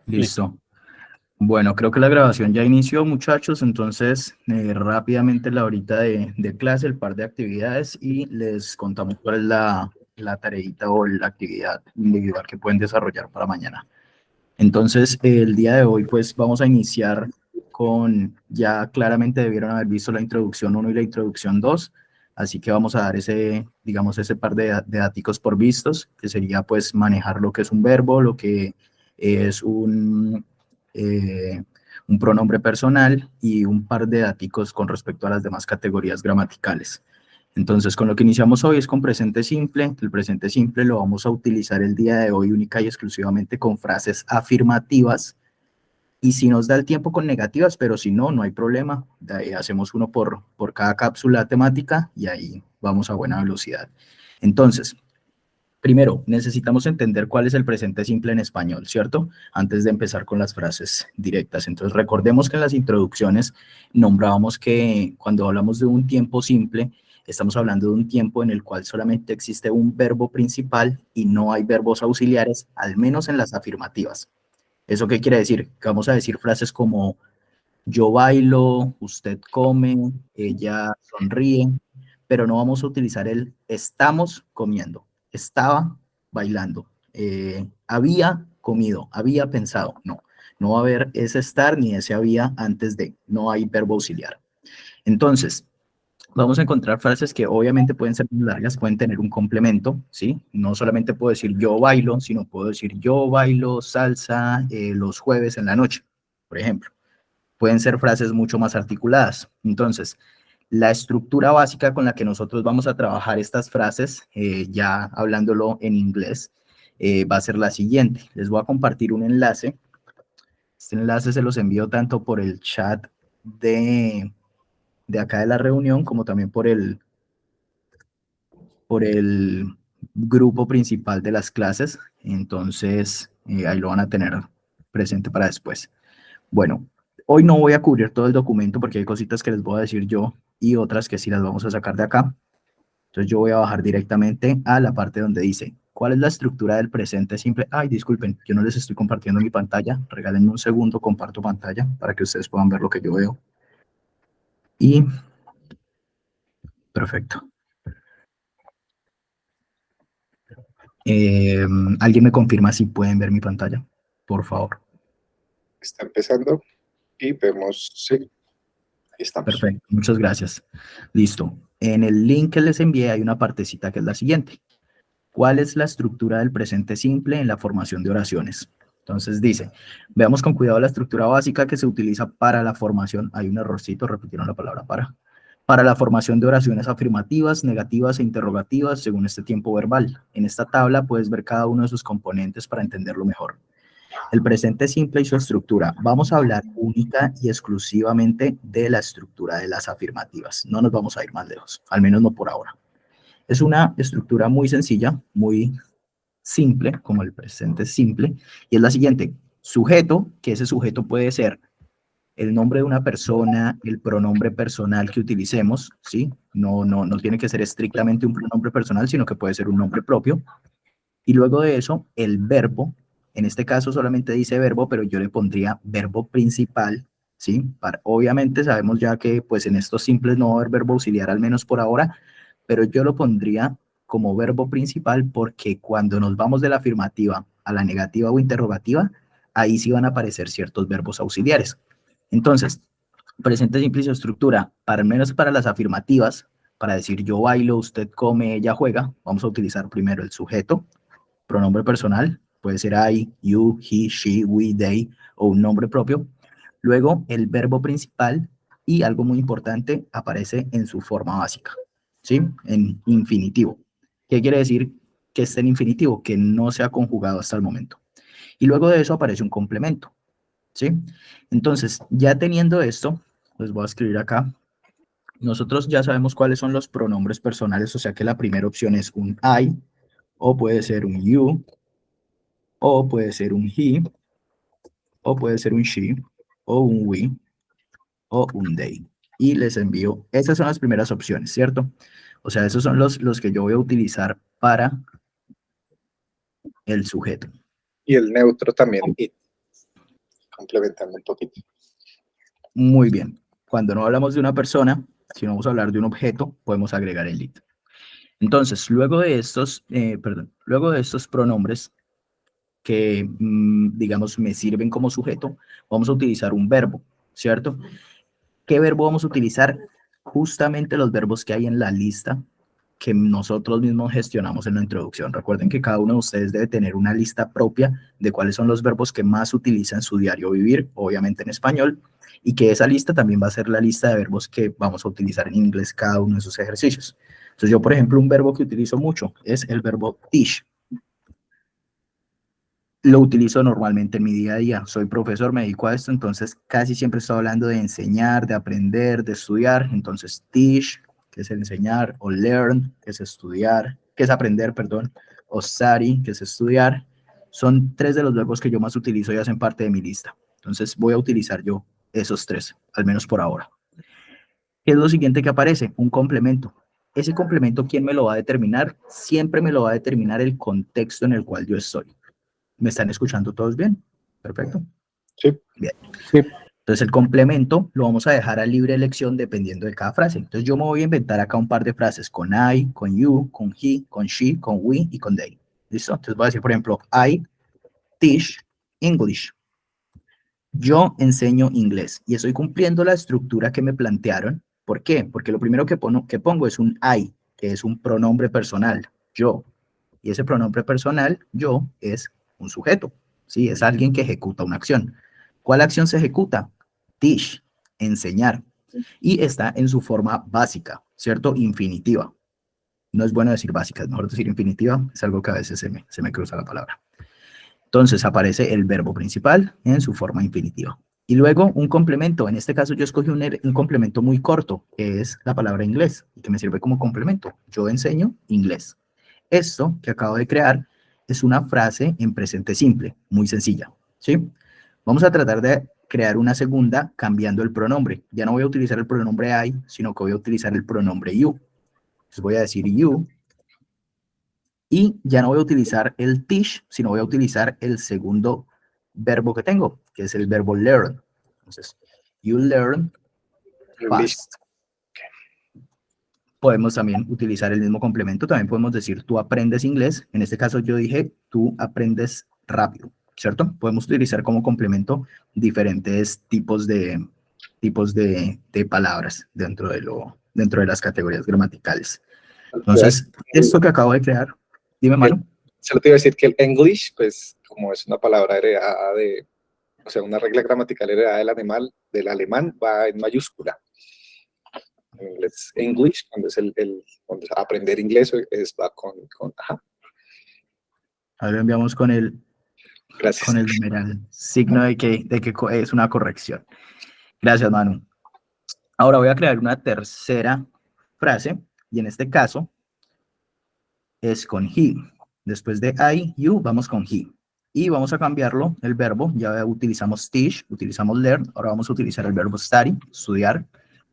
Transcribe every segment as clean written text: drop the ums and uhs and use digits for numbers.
Listo. Bueno, creo que la grabación ya inició, muchachos, entonces rápidamente la horita de clase, el par de actividades y les contamos cuál es la tareita o la actividad individual que pueden desarrollar para mañana. Entonces, el día de hoy, pues vamos a iniciar con, ya claramente debieron haber visto la introducción 1 y la introducción 2, así que vamos a dar ese, digamos, ese par de daticos por vistos, que sería pues manejar lo que es un verbo, lo que es un pronombre personal y un par de daticos con respecto a las demás categorías gramaticales. Entonces, con lo que iniciamos hoy es con presente simple. El presente simple lo vamos a utilizar el día de hoy única y exclusivamente con frases afirmativas. Y si nos da el tiempo con negativas, pero si no, no hay problema. De ahí hacemos uno por cada cápsula temática y ahí vamos a buena velocidad. Entonces, primero, necesitamos entender cuál es el presente simple en español, ¿cierto? Antes de empezar con las frases directas. Entonces, recordemos que en las introducciones nombrábamos que cuando hablamos de un tiempo simple, estamos hablando de un tiempo en el cual solamente existe un verbo principal y no hay verbos auxiliares, al menos en las afirmativas. ¿Eso qué quiere decir? Que vamos a decir frases como yo bailo, usted come, ella sonríe, pero no vamos a utilizar el estamos comiendo, estaba bailando, había comido, había pensado. No, no va a haber ese estar ni ese había antes de, no hay verbo auxiliar. Entonces, vamos a encontrar frases que obviamente pueden ser muy largas, pueden tener un complemento, ¿sí? No solamente puedo decir yo bailo, sino puedo decir yo bailo salsa los jueves en la noche, por ejemplo. Pueden ser frases mucho más articuladas. Entonces, la estructura básica con la que nosotros vamos a trabajar estas frases, ya hablándolo en inglés, va a ser la siguiente. Les voy a compartir un enlace. Este enlace se los envío tanto por el chat de acá de la reunión como también por el grupo principal de las clases. Entonces, ahí lo van a tener presente para después. Bueno, hoy no voy a cubrir todo el documento porque hay cositas que les voy a decir yo y otras que sí las vamos a sacar de acá. Entonces yo voy a bajar directamente a la parte donde dice, ¿cuál es la estructura del presente simple? Ay, disculpen, yo no les estoy compartiendo mi pantalla. Regálenme un segundo, comparto pantalla para que ustedes puedan ver lo que yo veo. Y, perfecto. ¿Alguien me confirma si pueden ver mi pantalla? Por favor. Está empezando y vemos, sí, ahí estamos. Perfecto, muchas gracias. Listo. En el link que les envié hay una partecita que es la siguiente. ¿Cuál es la estructura del presente simple en la formación de oraciones? Entonces dice, veamos con cuidado la estructura básica que se utiliza para la formación, hay un errorcito, repitieron la palabra para la formación de oraciones afirmativas, negativas e interrogativas según este tiempo verbal. En esta tabla puedes ver cada uno de sus componentes para entenderlo mejor. El presente simple y su estructura. Vamos a hablar única y exclusivamente de la estructura de las afirmativas. No nos vamos a ir más lejos, al menos no por ahora. Es una estructura muy sencilla, muy simple, como el presente simple, y es la siguiente. Sujeto, que ese sujeto puede ser el nombre de una persona, el pronombre personal que utilicemos, ¿sí? No tiene que ser estrictamente un pronombre personal, sino que puede ser un nombre propio. Y luego de eso, el verbo, en este caso solamente dice verbo, pero yo le pondría verbo principal, ¿sí? Obviamente sabemos ya que pues en estos simples no va a haber verbo auxiliar, al menos por ahora, pero yo lo pondría como verbo principal porque cuando nos vamos de la afirmativa a la negativa o interrogativa, ahí sí van a aparecer ciertos verbos auxiliares. Entonces, presente simple y su estructura, al menos para las afirmativas, para decir yo bailo, usted come, ella juega, vamos a utilizar primero el sujeto, pronombre personal, puede ser I, you, he, she, we, they, o un nombre propio. Luego, el verbo principal y algo muy importante aparece en su forma básica, ¿sí? En infinitivo. ¿Qué quiere decir que esté en infinitivo? Que no se ha conjugado hasta el momento. Y luego de eso aparece un complemento, ¿sí? Entonces, ya teniendo esto, les voy a escribir acá. Nosotros ya sabemos cuáles son los pronombres personales, o sea que la primera opción es un I, o puede ser un you, o puede ser un he, o puede ser un she, o un we, o un they. Y les envío, esas son las primeras opciones, ¿cierto? O sea, esos son los que yo voy a utilizar para el sujeto. Y el neutro también, it. complementando un poquito. Muy bien. Cuando no hablamos de una persona, si no vamos a hablar de un objeto, podemos agregar el it. Entonces, luego de estos pronombres que, digamos, me sirven como sujeto, vamos a utilizar un verbo, ¿cierto? ¿Qué verbo vamos a utilizar? Justamente los verbos que hay en la lista que nosotros mismos gestionamos en la introducción. Recuerden que cada uno de ustedes debe tener una lista propia de cuáles son los verbos que más utiliza en su diario vivir, obviamente en español, y que esa lista también va a ser la lista de verbos que vamos a utilizar en inglés cada uno de sus ejercicios. Entonces yo, por ejemplo, un verbo que utilizo mucho es el verbo teach. Lo utilizo normalmente en mi día a día. Soy profesor, me dedico a esto, entonces casi siempre estoy hablando de enseñar, de aprender, de estudiar. Entonces, teach, que es el enseñar, o learn, que es estudiar, que es aprender, perdón, o study, que es estudiar. Son tres de los verbos que yo más utilizo y hacen parte de mi lista. Entonces, voy a utilizar yo esos tres, al menos por ahora. ¿Qué es lo siguiente que aparece? Un complemento. Ese complemento, ¿quién me lo va a determinar? Siempre me lo va a determinar el contexto en el cual yo estoy. ¿Me están escuchando todos bien? Perfecto. Sí. Bien. Sí. Entonces el complemento lo vamos a dejar a libre elección dependiendo de cada frase. Entonces yo me voy a inventar acá un par de frases con I, con you, con he, con she, con we y con they. ¿Listo? Entonces voy a decir, por ejemplo, I teach English. Yo enseño inglés y estoy cumpliendo la estructura que me plantearon. ¿Por qué? Porque lo primero que pongo es un I, que es un pronombre personal, yo. Y ese pronombre personal, yo, es un sujeto, ¿sí? Es alguien que ejecuta una acción. ¿Cuál acción se ejecuta? Teach, enseñar. Y está en su forma básica, ¿cierto? Infinitiva. No es bueno decir básica, es mejor decir infinitiva. Es algo que a veces se me cruza la palabra. Entonces aparece el verbo principal en su forma infinitiva. Y luego un complemento. En este caso yo escogí un complemento muy corto, que es la palabra inglés, y que me sirve como complemento. Yo enseño inglés. Esto que acabo de crear es una frase en presente simple, muy sencilla, ¿sí? Vamos a tratar de crear una segunda cambiando el pronombre. Ya no voy a utilizar el pronombre I, sino que voy a utilizar el pronombre you. Entonces voy a decir you, y ya no voy a utilizar el teach, sino voy a utilizar el segundo verbo que tengo, que es el verbo learn. Entonces, you learn fast. Podemos también utilizar el mismo complemento, también podemos decir tú aprendes inglés. En este caso yo dije tú aprendes rápido, ¿cierto? Podemos utilizar como complemento diferentes tipos de palabras dentro de las categorías gramaticales. Entonces, esto que acabo de crear, dime, Manu. Solo te iba a decir que el English, pues, como es una palabra heredada o sea, una regla gramatical heredada del alemán, va en mayúscula. En inglés, English, cuando es cuando aprender inglés, va con ajá. Ahora lo enviamos con el numeral, signo de que es una corrección. Gracias, Manu. Ahora voy a crear una tercera frase, y en este caso es con he. Después de I, you, vamos con he. Y vamos a cambiarlo, el verbo, ya utilizamos teach, utilizamos learn, ahora vamos a utilizar el verbo study, estudiar.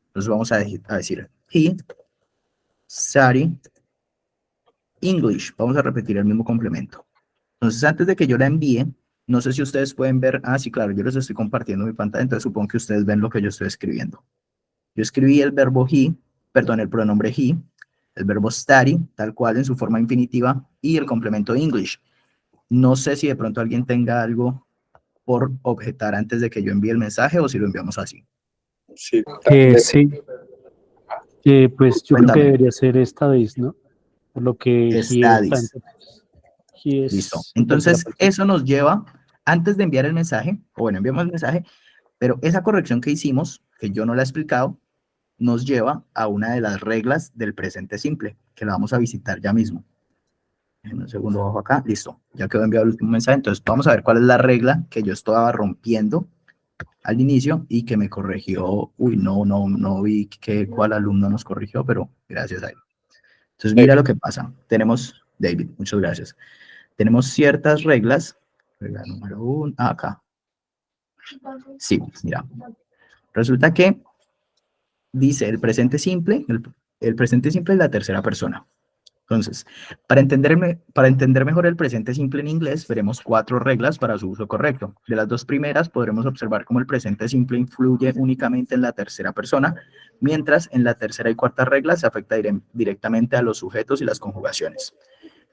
Entonces vamos a decir he study English. Vamos a repetir el mismo complemento. Entonces, antes de que yo la envíe, no sé si ustedes pueden ver, sí, claro, yo les estoy compartiendo mi pantalla, entonces supongo que ustedes ven lo que yo estoy escribiendo. Yo escribí el verbo he, perdón, el pronombre he, el verbo study, tal cual en su forma infinitiva, y el complemento English. No sé si de pronto alguien tenga algo por objetar antes de que yo envíe el mensaje o si lo enviamos así. Sí. Sí. Pues yo creo que debería ser esta vez, ¿no? Por lo que Studies. Listo. Entonces, eso nos lleva, antes de enviar el mensaje, o bueno, enviamos el mensaje, pero esa corrección que hicimos, que yo no la he explicado, nos lleva a una de las reglas del presente simple, que la vamos a visitar ya mismo. En un segundo bajo acá, listo, ya quedó enviado el último mensaje, entonces vamos a ver cuál es la regla que yo estaba rompiendo al inicio y que me corrigió, no vi cuál alumno nos corrigió, pero gracias a él. Entonces mira lo que pasa, tenemos, David, muchas gracias, tenemos ciertas reglas, regla número 1, acá, sí, mira, resulta que dice el presente simple, el presente simple es la tercera persona. Entonces, para entender mejor el presente simple en inglés, veremos 4 reglas para su uso correcto. De las 2 primeras, podremos observar cómo el presente simple influye únicamente en la tercera persona, mientras en la tercera y cuarta regla se afecta directamente a los sujetos y las conjugaciones.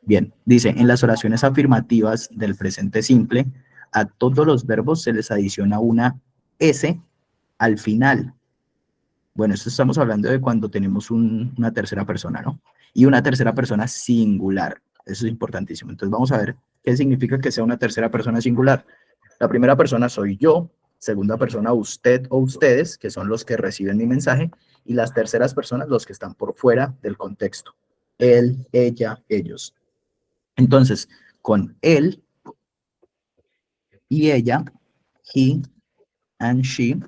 Bien, dice, en las oraciones afirmativas del presente simple, a todos los verbos se les adiciona una S al final. Bueno, esto estamos hablando de cuando tenemos una tercera persona, ¿no? Y una tercera persona singular. Eso es importantísimo. Entonces vamos a ver qué significa que sea una tercera persona singular. La primera persona soy yo, segunda persona usted o ustedes, que son los que reciben mi mensaje, y las terceras personas los que están por fuera del contexto. Él, ella, ellos. Entonces, con él y ella, he and she,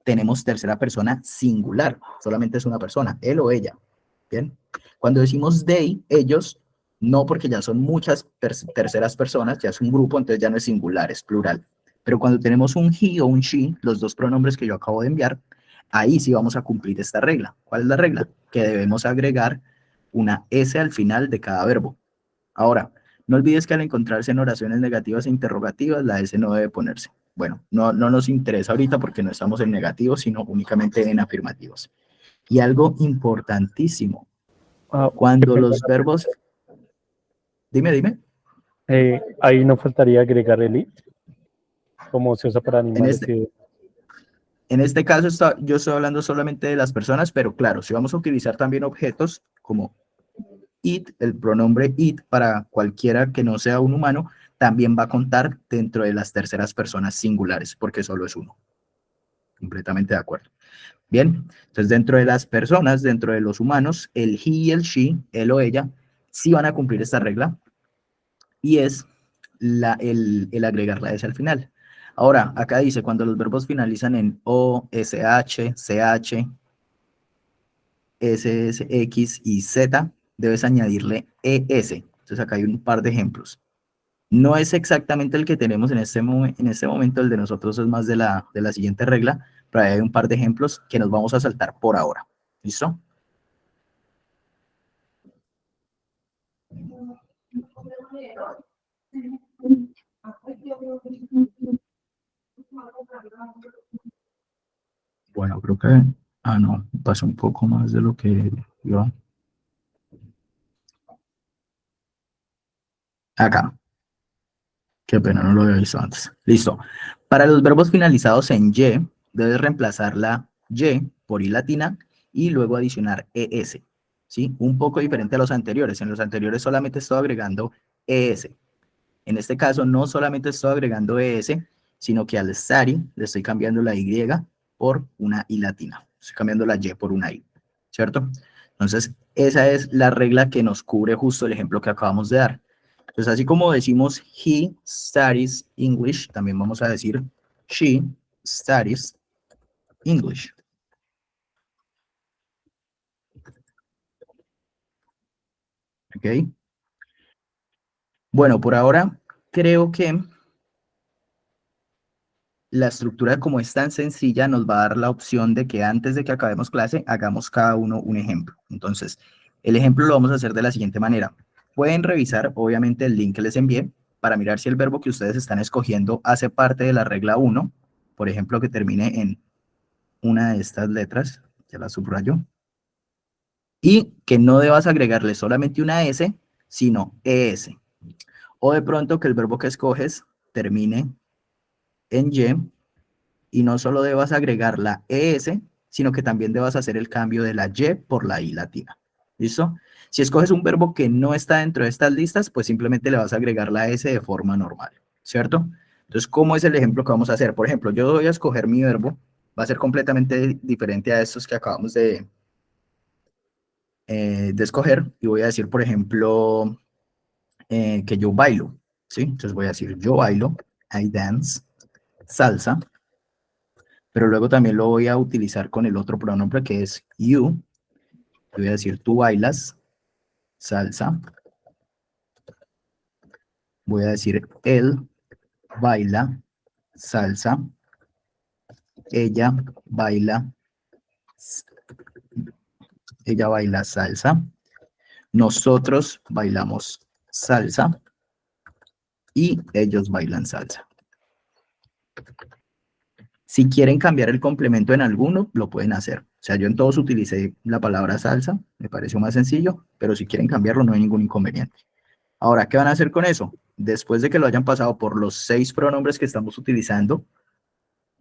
tenemos tercera persona singular, solamente es una persona, él o ella, ¿bien? Cuando decimos they, ellos, no porque ya son muchas terceras personas, ya es un grupo, entonces ya no es singular, es plural. Pero cuando tenemos un he o un she, los 2 pronombres que yo acabo de enviar, ahí sí vamos a cumplir esta regla. ¿Cuál es la regla? Que debemos agregar una S al final de cada verbo. Ahora, no olvides que al encontrarse en oraciones negativas e interrogativas, la S no debe ponerse. Bueno, no nos interesa ahorita porque no estamos en negativos, sino únicamente en afirmativos. Y algo importantísimo, cuando los verbos... Dime. Ahí no faltaría agregar el it, como se usa para animales. En este caso, yo estoy hablando solamente de las personas, pero claro, si vamos a utilizar también objetos como it, el pronombre it para cualquiera que no sea un humano, también va a contar dentro de las terceras personas singulares, porque solo es uno. Completamente de acuerdo. Bien, entonces dentro de las personas, dentro de los humanos, el he y el she, él o ella, sí van a cumplir esta regla, y es el agregar la S al final. Ahora, acá dice, cuando los verbos finalizan en O, SH, CH, SS, X y Z, debes añadirle ES. Entonces acá hay un par de ejemplos. No es exactamente el que tenemos en este momento, el de nosotros es más de la siguiente regla, pero hay un par de ejemplos que nos vamos a saltar por ahora. ¿Listo? Bueno, creo que... Ah, no, pasó un poco más de lo que iba. Acá. Qué pena, no lo había visto antes. Listo. Para los verbos finalizados en Y, debes reemplazar la Y por I latina y luego adicionar ES. ¿Sí? Un poco diferente a los anteriores. En los anteriores solamente estoy agregando ES. En este caso no solamente estoy agregando ES, sino que al study le estoy cambiando la Y por una I latina. Estoy cambiando la Y por una I. ¿Cierto? Entonces, esa es la regla que nos cubre justo el ejemplo que acabamos de dar. Entonces, así como decimos he studies English, también vamos a decir she studies English. ¿Ok? Bueno, por ahora creo que la estructura, como es tan sencilla, nos va a dar la opción de que antes de que acabemos clase, hagamos cada uno un ejemplo. Entonces, el ejemplo lo vamos a hacer de la siguiente manera. Pueden revisar, obviamente, el link que les envié para mirar si el verbo que ustedes están escogiendo hace parte de la regla 1, por ejemplo, que termine en una de estas letras, ya la subrayo, y que no debas agregarle solamente una S, sino ES. O de pronto que el verbo que escoges termine en Y no solo debas agregar la ES, sino que también debas hacer el cambio de la Y por la I latina. ¿Listo? Si escoges un verbo que no está dentro de estas listas, pues simplemente le vas a agregar la S de forma normal, ¿cierto? Entonces, ¿cómo es el ejemplo que vamos a hacer? Por ejemplo, yo voy a escoger mi verbo, va a ser completamente diferente a estos que acabamos de escoger, y voy a decir, por ejemplo, que yo bailo, ¿sí? Entonces voy a decir, yo bailo, I dance, salsa, pero luego también lo voy a utilizar con el otro pronombre que es you. Voy a decir, tú bailas, salsa. Voy a decir, él baila, salsa. Ella baila, ella baila salsa. nosotros bailamos salsa y ellos bailan salsa. Si quieren cambiar el complemento en alguno, lo pueden hacer. O sea, yo en todos utilicé la palabra salsa, me pareció más sencillo, pero si quieren cambiarlo no hay ningún inconveniente. Ahora, ¿qué van a hacer con eso? Después de que lo hayan pasado por los 6 pronombres que estamos utilizando,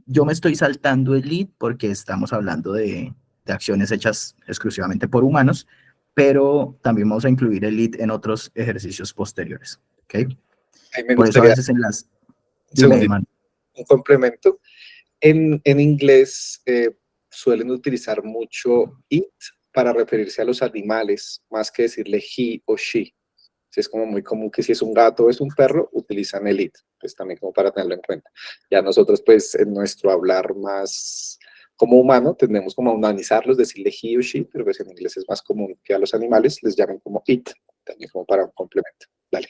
yo me estoy saltando el lead porque estamos hablando de acciones hechas exclusivamente por humanos, pero también vamos a incluir el lead en otros ejercicios posteriores. ¿Ok? Ahí me Por eso a gustaría veces en las... un Dime, segundito, man. un complemento. En inglés suelen utilizar mucho it para referirse a los animales, más que decirle he o she. Sí, es como muy común que si es un gato o es un perro, utilizan el it, pues también como para tenerlo en cuenta. Ya nosotros, pues, en nuestro hablar más como humano, tendemos como a humanizarlos, decirle he o she, pero pues en inglés es más común que a los animales les llamen como it, también como para un complemento. Dale.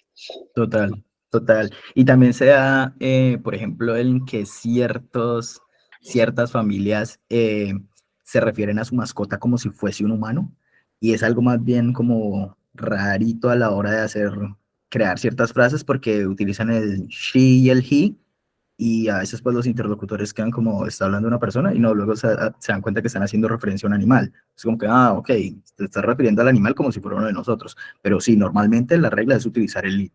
Total, total. Y también se da, por ejemplo, en que ciertas familias se refieren a su mascota como si fuese un humano, y es algo más bien como rarito a la hora de crear ciertas frases porque utilizan el she y el he, y a veces pues los interlocutores quedan como, está hablando una persona, y no, luego se dan cuenta que están haciendo referencia a un animal. Es como que, ok, te estás refiriendo al animal como si fuera uno de nosotros, pero sí, normalmente la regla es utilizar el it.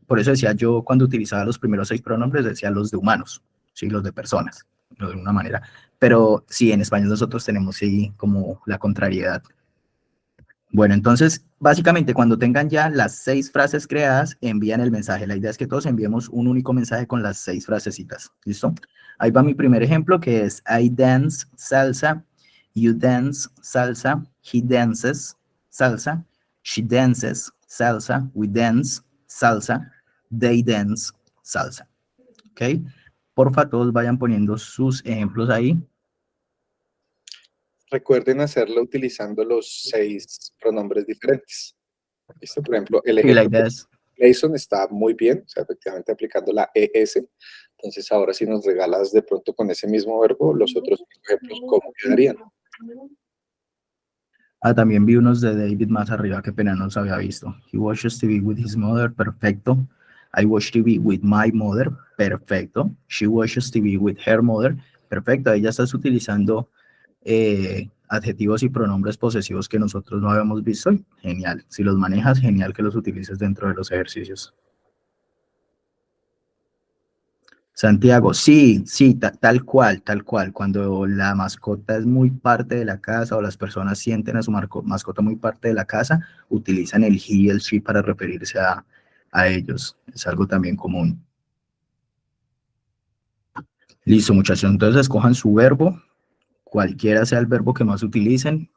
Por eso decía yo, cuando utilizaba los primeros 6 pronombres, decía los de humanos, ¿sí? Los de personas, de alguna manera. Pero sí, en español nosotros tenemos sí como la contrariedad. Bueno, entonces, básicamente, cuando tengan ya las 6 frases creadas, envían el mensaje. La idea es que todos enviemos un único mensaje con las 6 frasecitas. ¿Listo? Ahí va mi primer ejemplo, que es I dance salsa, you dance salsa, he dances salsa, she dances salsa, we dance salsa, they dance salsa. ¿Ok? Porfa, todos vayan poniendo sus ejemplos ahí. Recuerden hacerlo utilizando los 6 pronombres diferentes. ¿Listo? Por ejemplo, el Y la ejemplo idea es... de Jason está muy bien, o sea, efectivamente aplicando la ES. Entonces, ahora si nos regalas de pronto con ese mismo verbo, los otros ejemplos, ¿cómo quedarían? También vi unos de David más arriba, que pena no los había visto. He watches TV with his mother, perfecto. I watch TV with my mother, perfecto. She watches TV with her mother, perfecto. Ahí ya estás utilizando adjetivos y pronombres posesivos que nosotros no habíamos visto. Genial. Si los manejas, genial que los utilices dentro de los ejercicios. Santiago, sí, sí, tal cual, tal cual. Cuando la mascota es muy parte de la casa o las personas sienten a su mascota muy parte de la casa, utilizan el he y el she para referirse a ellos. Es algo también común. Listo, muchachos. Entonces escojan su verbo, cualquiera sea el verbo que más utilicen.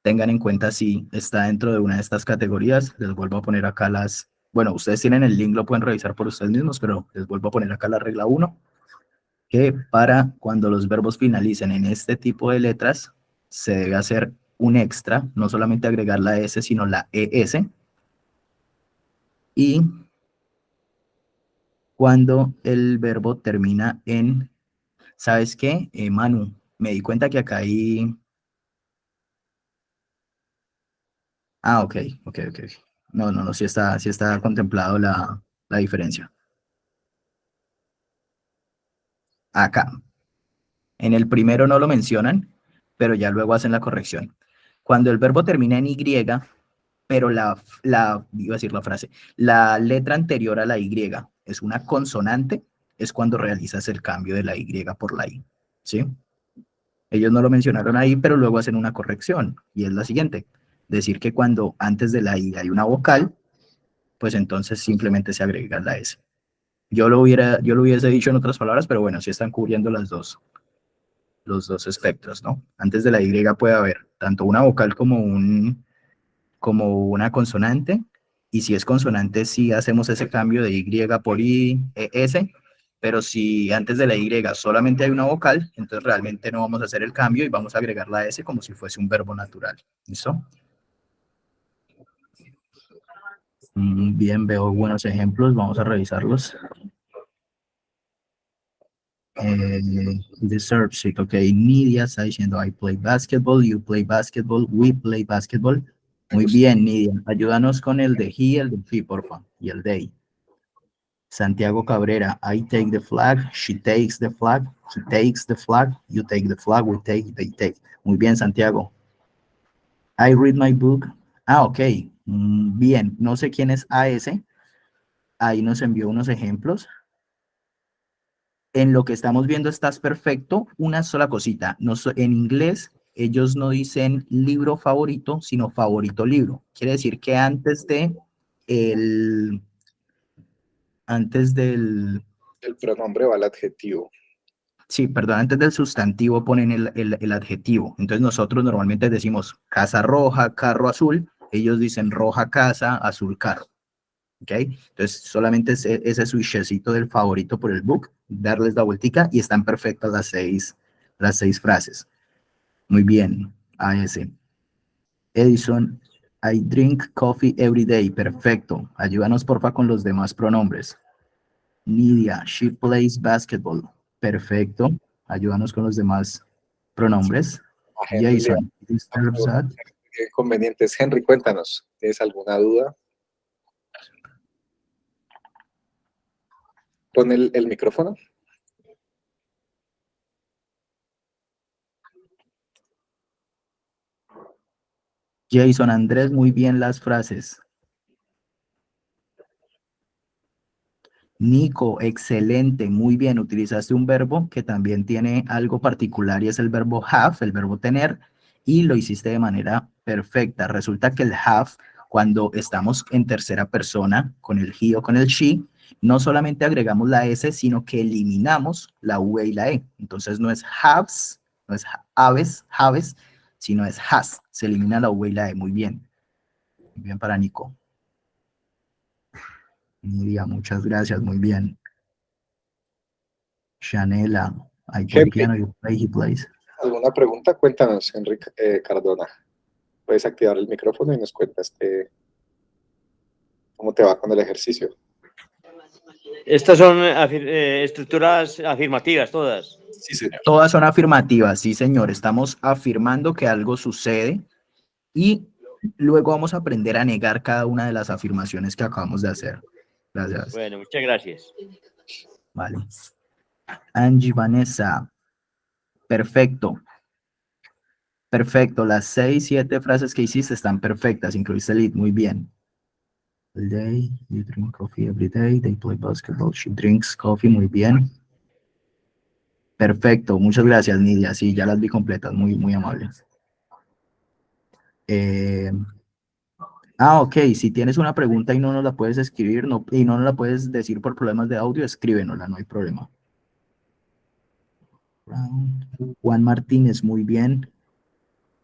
Tengan en cuenta si está dentro de una de estas categorías. Les vuelvo a poner acá bueno, ustedes tienen el link, lo pueden revisar por ustedes mismos, pero les vuelvo a poner acá la regla 1. Que para cuando los verbos finalicen en este tipo de letras, se debe hacer un extra, no solamente agregar la S, sino la ES. Y cuando el verbo termina en, ¿sabes qué? Manu, me di cuenta que acá hay... Ok, ok. No, sí está contemplado la diferencia. Acá. En el primero no lo mencionan, pero ya luego hacen la corrección. Cuando el verbo termina en Y, pero iba a decir la frase, la letra anterior a la Y es una consonante, es cuando realizas el cambio de la Y por la I, ¿sí? Ellos no lo mencionaron ahí, pero luego hacen una corrección, y es la siguiente, decir que cuando antes de la I hay una vocal, pues entonces simplemente se agrega la S. Yo lo hubiese dicho en otras palabras, pero bueno, sí están cubriendo los dos espectros, ¿no? Antes de la Y puede haber tanto una vocal como una consonante, y si es consonante, sí hacemos ese cambio de Y por I, S, pero si antes de la Y solamente hay una vocal, entonces realmente no vamos a hacer el cambio y vamos a agregar la S como si fuese un verbo natural. ¿Listo? Bien, veo buenos ejemplos, vamos a revisarlos. Deserves it, ok. Nidia está diciendo, I play basketball, you play basketball, we play basketball. Muy bien, Nidia. Ayúdanos con el de he, el de she, porfa. Y el they. Santiago Cabrera. I take the flag. She takes the flag. He takes the flag. You take the flag. We take. They take. Muy bien, Santiago. I read my book. Ah, ok. Bien. No sé quién es AS. Ahí nos envió unos ejemplos. En lo que estamos viendo estás perfecto. Una sola cosita. En inglés, ellos no dicen libro favorito, sino favorito libro. Quiere decir que antes del, El pronombre va al adjetivo. sí, perdón, antes del sustantivo ponen el adjetivo. Entonces nosotros normalmente decimos casa roja, carro azul. Ellos dicen roja casa, azul carro. ¿Ok? Entonces solamente ese switchecito del favorito por el book, darles la vueltica y están perfectas las seis frases. Muy bien, AS. Edison, I drink coffee every day. Perfecto. Ayúdanos porfa con los demás pronombres. Nidia, she plays basketball. Perfecto. Ayúdanos con los demás pronombres. A Henry le Jason, disturbs that. ¿Qué inconvenientes? Henry, cuéntanos. ¿Tienes alguna duda? Pon el micrófono. Jason Andrés, muy bien las frases. Nico, excelente, muy bien. Utilizaste un verbo que también tiene algo particular y es el verbo have, el verbo tener, y lo hiciste de manera perfecta. Resulta que el have, cuando estamos en tercera persona, con el he o con el she, no solamente agregamos la S, sino que eliminamos la V y la E. Entonces no es haves, no es haves, sino es has. Se elimina la V y la E. Muy bien. Muy bien para Nico. Nidia, muchas gracias, muy bien. Chanela, I play Henry, piano, you play, he plays. ¿alguna pregunta? Cuéntanos, Henry Cardona. Puedes activar el micrófono y nos cuentas cómo te va con el ejercicio. Estas son estructuras afirmativas todas. Sí, señor. Todas son afirmativas, sí, señor. Estamos afirmando que algo sucede y luego vamos a aprender a negar cada una de las afirmaciones que acabamos de hacer. Gracias. Bueno, muchas gracias. Vale. Angie Vanessa. Perfecto. Perfecto. Las 6, 7 frases que hiciste están perfectas. Incluiste el it. Muy bien. All day, you drink coffee every day. They play basketball. She drinks coffee. Muy bien. Perfecto. Muchas gracias, Nidia. Sí, ya las vi completas. Muy, muy amables. Ok. Si tienes una pregunta y no nos la puedes escribir y no nos la puedes decir por problemas de audio, escríbenosla. No hay problema. Juan Martínez. Muy bien.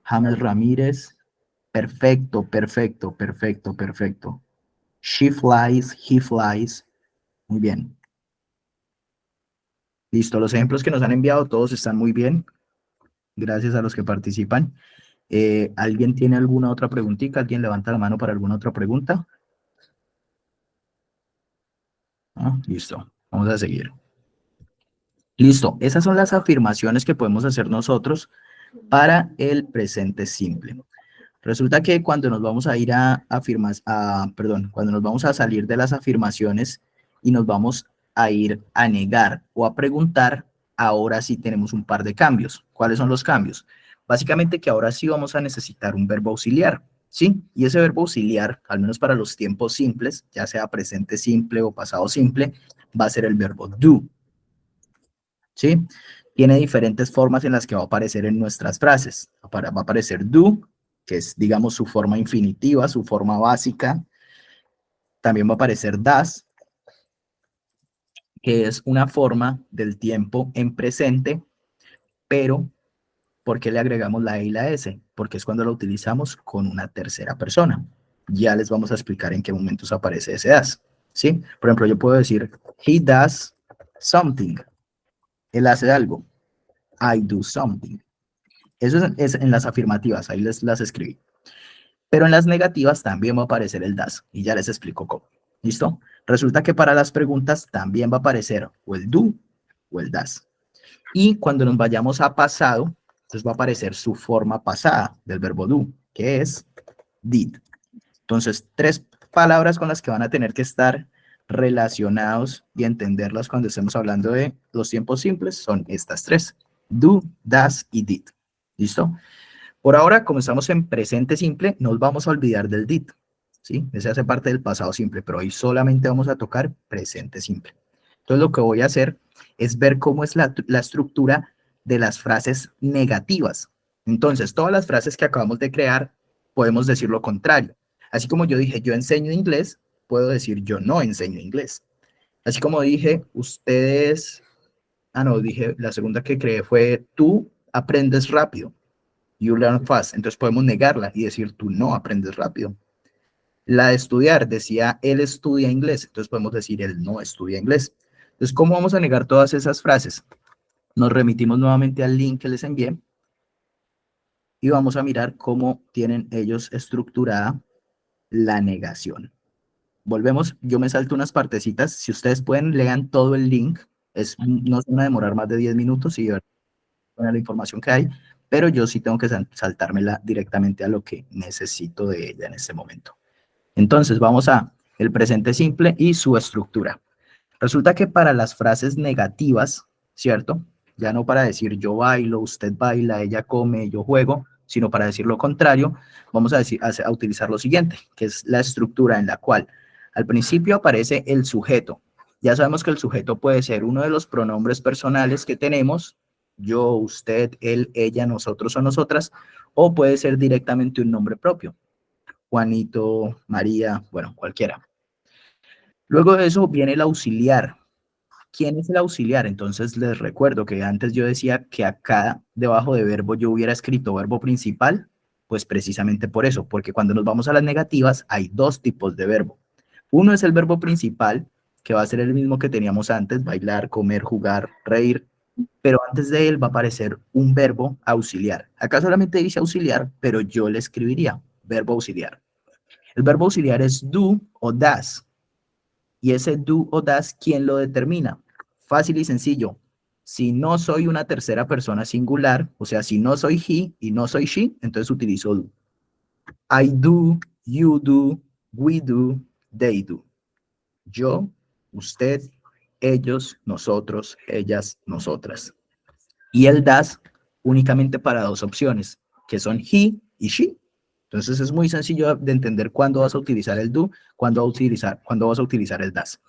James Ramírez. Perfecto, perfecto, perfecto, perfecto. She flies, he flies. Muy bien. Listo, los ejemplos que nos han enviado todos están muy bien. Gracias a los que participan. ¿Alguien tiene alguna otra preguntita? ¿Alguien levanta la mano para alguna otra pregunta? Listo, vamos a seguir. Listo, esas son las afirmaciones que podemos hacer nosotros para el presente simple. Resulta que cuando nos vamos a ir cuando nos vamos a salir de las afirmaciones y nos vamos a ir a negar o a preguntar, ahora sí tenemos un par de cambios. ¿Cuáles son los cambios? Básicamente que ahora sí vamos a necesitar un verbo auxiliar, ¿sí? Y ese verbo auxiliar, al menos para los tiempos simples, ya sea presente simple o pasado simple, va a ser el verbo do, ¿sí? Tiene diferentes formas en las que va a aparecer en nuestras frases. Va a aparecer do, que es, digamos, su forma infinitiva, su forma básica. También va a aparecer das, que es una forma del tiempo en presente, pero ¿por qué le agregamos la E y la S? Porque es cuando lo utilizamos con una tercera persona. Ya les vamos a explicar en qué momentos aparece ese das, ¿sí? Por ejemplo, yo puedo decir, he does something. Él hace algo. I do something. Eso es en las afirmativas, ahí las escribí. Pero en las negativas también va a aparecer el das, y ya les explico cómo. ¿Listo? Resulta que para las preguntas también va a aparecer o el do o el das. Y cuando nos vayamos a pasado, entonces va a aparecer su forma pasada del verbo do, que es did. Entonces, 3 palabras con las que van a tener que estar relacionados y entenderlas cuando estemos hablando de los tiempos simples son estas 3. Do, does y did. ¿Listo? Por ahora, como estamos en presente simple, nos vamos a olvidar del did. ¿Sí? Ese hace parte del pasado simple, pero hoy solamente vamos a tocar presente simple. Entonces, lo que voy a hacer es ver cómo es la estructura de las frases negativas. Entonces, todas las frases que acabamos de crear, podemos decir lo contrario. Así como yo dije, yo enseño inglés, puedo decir yo no enseño inglés. Así como dije, ustedes... no, dije, la segunda que creé fue tú aprendes rápido. You learn fast. Entonces podemos negarla y decir tú no aprendes rápido. La de estudiar decía él estudia inglés. Entonces podemos decir él no estudia inglés. Entonces, ¿cómo vamos a negar todas esas frases? Nos remitimos nuevamente al link que les envié y vamos a mirar cómo tienen ellos estructurada la negación. Volvemos, yo me salto unas partecitas. Si ustedes pueden, lean todo el link. No se van a demorar más de 10 minutos y ver la información que hay, pero yo sí tengo que saltármela directamente a lo que necesito de ella en este momento. Entonces, vamos a el presente simple y su estructura. Resulta que para las frases negativas, ¿cierto? Ya no para decir yo bailo, usted baila, ella come, yo juego, sino para decir lo contrario, vamos a utilizar lo siguiente, que es la estructura en la cual al principio aparece el sujeto. Ya sabemos que el sujeto puede ser uno de los pronombres personales que tenemos, yo, usted, él, ella, nosotros o nosotras, o puede ser directamente un nombre propio. Juanito, María, bueno, cualquiera. Luego de eso viene el auxiliar. ¿Quién es el auxiliar? Entonces les recuerdo que antes yo decía que acá debajo de verbo yo hubiera escrito verbo principal, pues precisamente por eso, porque cuando nos vamos a las negativas hay 2 tipos de verbo. Uno es el verbo principal, que va a ser el mismo que teníamos antes, bailar, comer, jugar, reír, pero antes de él va a aparecer un verbo auxiliar. Acá solamente dice auxiliar, pero yo le escribiría verbo auxiliar. El verbo auxiliar es do o does. Y ese do o does, ¿quién lo determina? Fácil y sencillo. Si no soy una tercera persona singular, o sea, si no soy he y no soy she, entonces utilizo do. I do, you do, we do, they do. Yo, usted, ellos, nosotros, ellas, nosotras. Y el does únicamente para 2 opciones, que son he y she. Entonces es muy sencillo de entender cuándo vas a utilizar el do, cuándo vas a utilizar el does.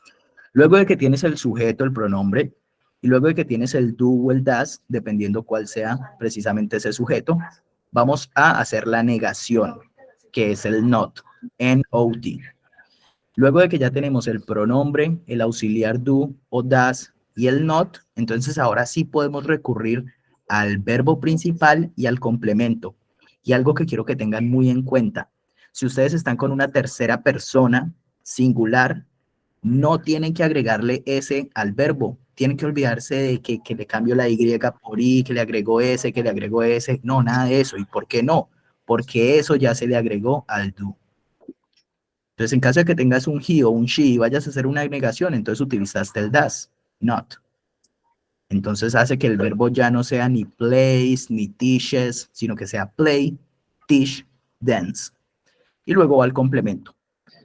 Luego de que tienes el sujeto, el pronombre, y luego de que tienes el do o el does, dependiendo cuál sea precisamente ese sujeto, vamos a hacer la negación, que es el not, N-O-T. Luego de que ya tenemos el pronombre, el auxiliar do o does y el not, entonces ahora sí podemos recurrir al verbo principal y al complemento. Y algo que quiero que tengan muy en cuenta, si ustedes están con una tercera persona singular, no tienen que agregarle S al verbo, tienen que olvidarse de que le cambio la Y por I, que le agregó S, que le agregó S, no, nada de eso. ¿Y por qué no? Porque eso ya se le agregó al do. Entonces, en caso de que tengas un he o un she y vayas a hacer una agregación, entonces utilizaste el does, not. Entonces hace que el verbo ya no sea ni plays, ni teaches, sino que sea play, teach, dance. Y luego va el complemento.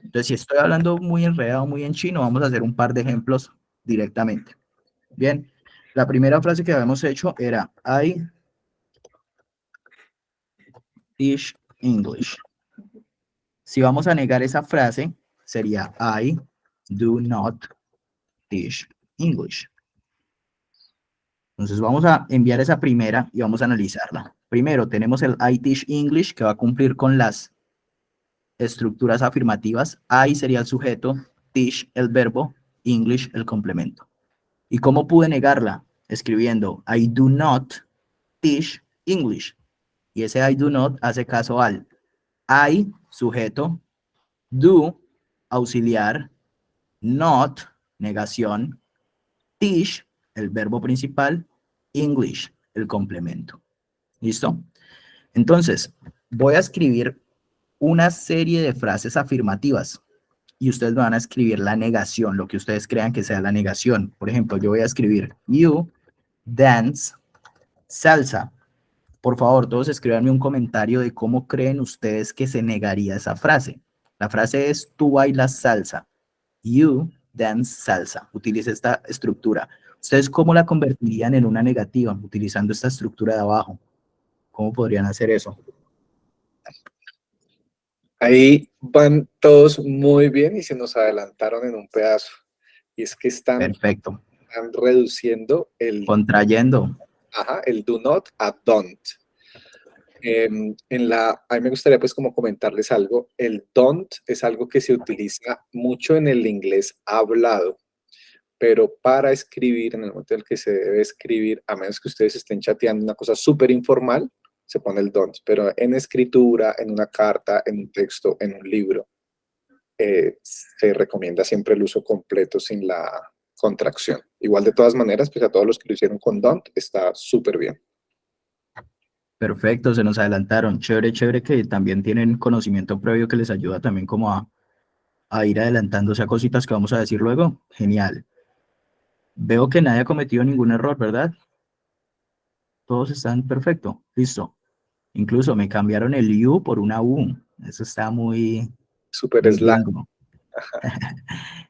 Entonces, si estoy hablando muy enredado, muy en chino, vamos a hacer un par de ejemplos directamente. Bien, la primera frase que habíamos hecho era I teach English. Si vamos a negar esa frase, sería I do not teach English. Entonces vamos a enviar esa primera y vamos a analizarla. Primero tenemos el I teach English, que va a cumplir con las estructuras afirmativas. I sería el sujeto, teach el verbo, English el complemento. ¿Y cómo pude negarla? Escribiendo I do not teach English. Y ese I do not hace caso al I, sujeto, do, auxiliar, not, negación, teach, el verbo principal, English, el complemento. ¿Listo? Entonces, voy a escribir una serie de frases afirmativas y ustedes van a escribir la negación, lo que ustedes crean que sea la negación. Por ejemplo, yo voy a escribir you dance salsa. Por favor, todos escríbanme un comentario de cómo creen ustedes que se negaría esa frase. La frase es, tú bailas salsa. You dance salsa. Utiliza esta estructura. ¿Ustedes cómo la convertirían en una negativa utilizando esta estructura de abajo? ¿Cómo podrían hacer eso? Ahí van todos muy bien y se nos adelantaron en un pedazo. Y es que están Perfecto. reduciendo Contrayendo. el do not a don't. A mí me gustaría pues como comentarles algo. El don't es algo que se utiliza mucho en el inglés hablado, pero para escribir, en el momento en el que se debe escribir, a menos que ustedes estén chateando una cosa súper informal, se pone el don't, pero en escritura, en una carta, en un texto, en un libro, se recomienda siempre el uso completo sin la contracción. Igual de todas maneras, pues a todos los que lo hicieron con don't, está súper bien. Perfecto, se nos adelantaron. Chévere, chévere que también tienen conocimiento previo que les ayuda también como a ir adelantándose a cositas que vamos a decir luego. Genial. Veo que nadie ha cometido ningún error, ¿verdad? Todos están perfecto. Listo. Incluso me cambiaron el U por una U. Eso está muy Súper slang. gringo.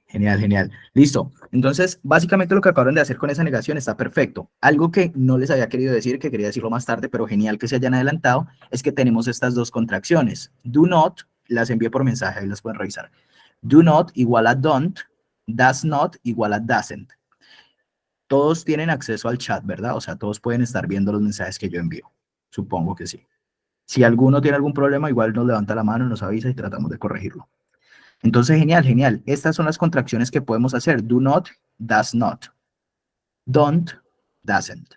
Genial, genial. Listo. Entonces, básicamente lo que acabaron de hacer con esa negación está perfecto. Algo que no les había querido decir, que quería decirlo más tarde, pero genial que se hayan adelantado, es que tenemos estas dos contracciones. Do not, las envié por mensaje, ahí las pueden revisar. Do not igual a don't, does not igual a doesn't. Todos tienen acceso al chat, ¿verdad? O sea, todos pueden estar viendo los mensajes que yo envío. Supongo que sí. Si alguno tiene algún problema, igual nos levanta la mano, nos avisa y tratamos de corregirlo. Entonces, genial, genial. Estas son las contracciones que podemos hacer. Do not, does not. Don't, doesn't.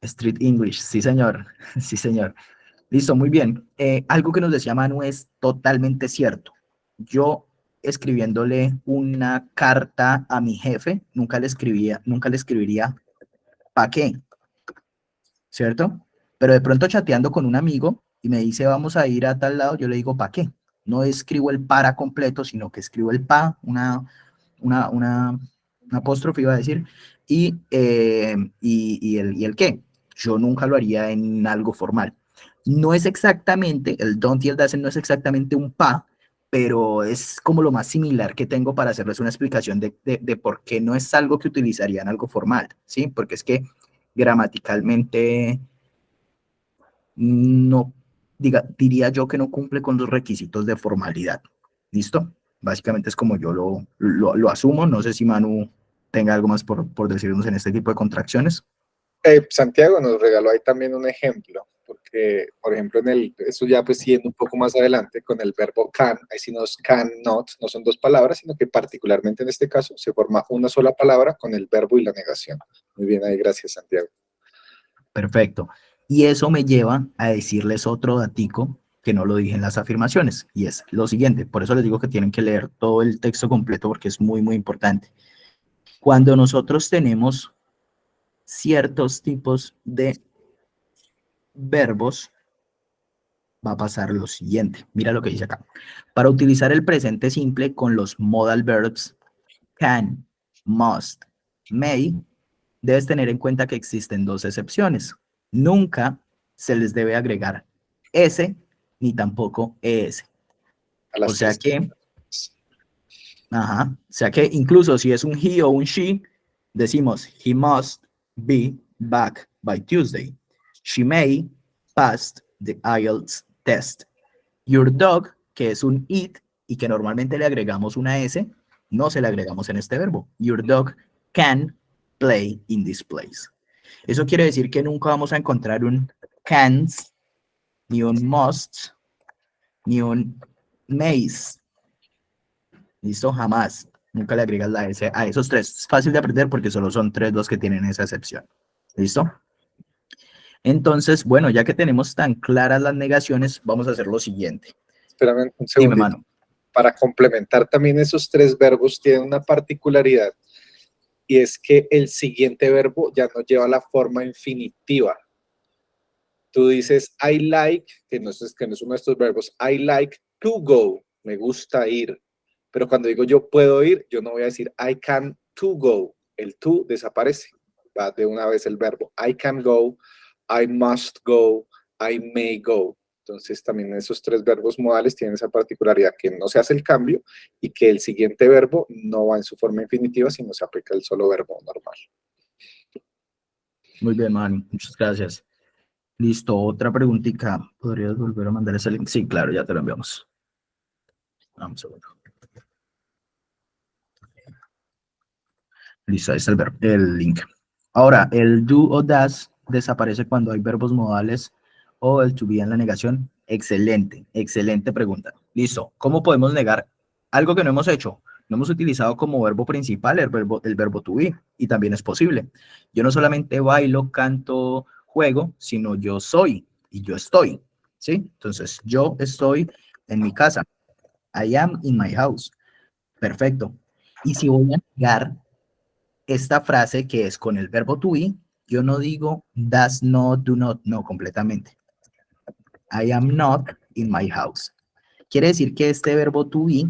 Street English, sí señor, sí señor. Listo, muy bien. Algo que nos decía Manu es totalmente cierto. Yo escribiéndole una carta a mi jefe, nunca le escribiría ¿para qué? ¿Cierto? Pero de pronto chateando con un amigo y me dice vamos a ir a tal lado, yo le digo ¿para qué? No escribo el para completo, sino que escribo el pa, una apóstrofe iba a decir, y el qué. Yo nunca lo haría en algo formal. No es exactamente, el don't y el doesn't no es exactamente un pa, pero es como lo más similar que tengo para hacerles una explicación de por qué no es algo que utilizaría en algo formal, ¿sí? Porque es que gramaticalmente no, diría yo que no cumple con los requisitos de formalidad. ¿Listo? Básicamente es como yo lo asumo. No sé si Manu tenga algo más por decirnos en este tipo de contracciones. Santiago nos regaló ahí también un ejemplo, porque, por ejemplo, eso ya pues siendo un poco más adelante, con el verbo can, ahí sí nos can, not, no son dos palabras, sino que particularmente en este caso se forma una sola palabra con el verbo y la negación. Muy bien, ahí gracias, Santiago. Perfecto. Y eso me lleva a decirles otro datico que no lo dije en las afirmaciones, y es lo siguiente. Por eso les digo que tienen que leer todo el texto completo porque es muy, muy importante. Cuando nosotros tenemos ciertos tipos de verbos, va a pasar lo siguiente. Mira lo que dice acá. Para utilizar el presente simple con los modal verbs can, must, may, debes tener en cuenta que existen dos excepciones. Nunca se les debe agregar s ni tampoco es. A las O sea tres. que, o sea que incluso si es un he o un she, decimos he must be back by Tuesday. She may pass the IELTS test. Your dog, que es un it y que normalmente le agregamos una s, no se le agregamos en este verbo. Your dog can play in this place. Eso quiere decir que nunca vamos a encontrar un can't, ni un must, ni un mays. ¿Listo? Jamás. Nunca le agregas la S a esos tres. Es fácil de aprender porque solo son tres los que tienen esa excepción. ¿Listo? Entonces, bueno, ya que tenemos tan claras las negaciones, vamos a hacer lo siguiente. Espérame un Dime, segundito. mano. Para complementar también esos tres verbos tienen una particularidad y es que el siguiente verbo ya no lleva la forma infinitiva. Tú dices I like, que no es uno de estos verbos, I like to go, me gusta ir. Pero cuando digo yo puedo ir, yo no voy a decir I can to go. El to desaparece. Va de una vez el verbo. I can go, I must go, I may go. Entonces también esos 3 verbos modales tienen esa particularidad que no se hace el cambio y que el siguiente verbo no va en su forma infinitiva, sino se aplica el solo verbo normal. Muy bien, Manny, muchas gracias. Listo, otra preguntita. ¿Podrías volver a mandar ese link? Sí, claro, ya te lo enviamos. Vamos a ver. Listo, ahí está el link. Ahora, el do o does desaparece cuando hay verbos modales o el to be en la negación. Excelente, excelente pregunta. Listo, ¿cómo podemos negar algo que no hemos hecho? No hemos utilizado como verbo principal el verbo to be, y también es posible. Yo no solamente bailo, canto, juego, sino yo soy y yo estoy, ¿sí? Entonces, yo estoy en mi casa. I am in my house. Perfecto. Y si voy a negar esta frase que es con el verbo to be, yo no digo does not, do not, no, completamente. I am not in my house. Quiere decir que este verbo to be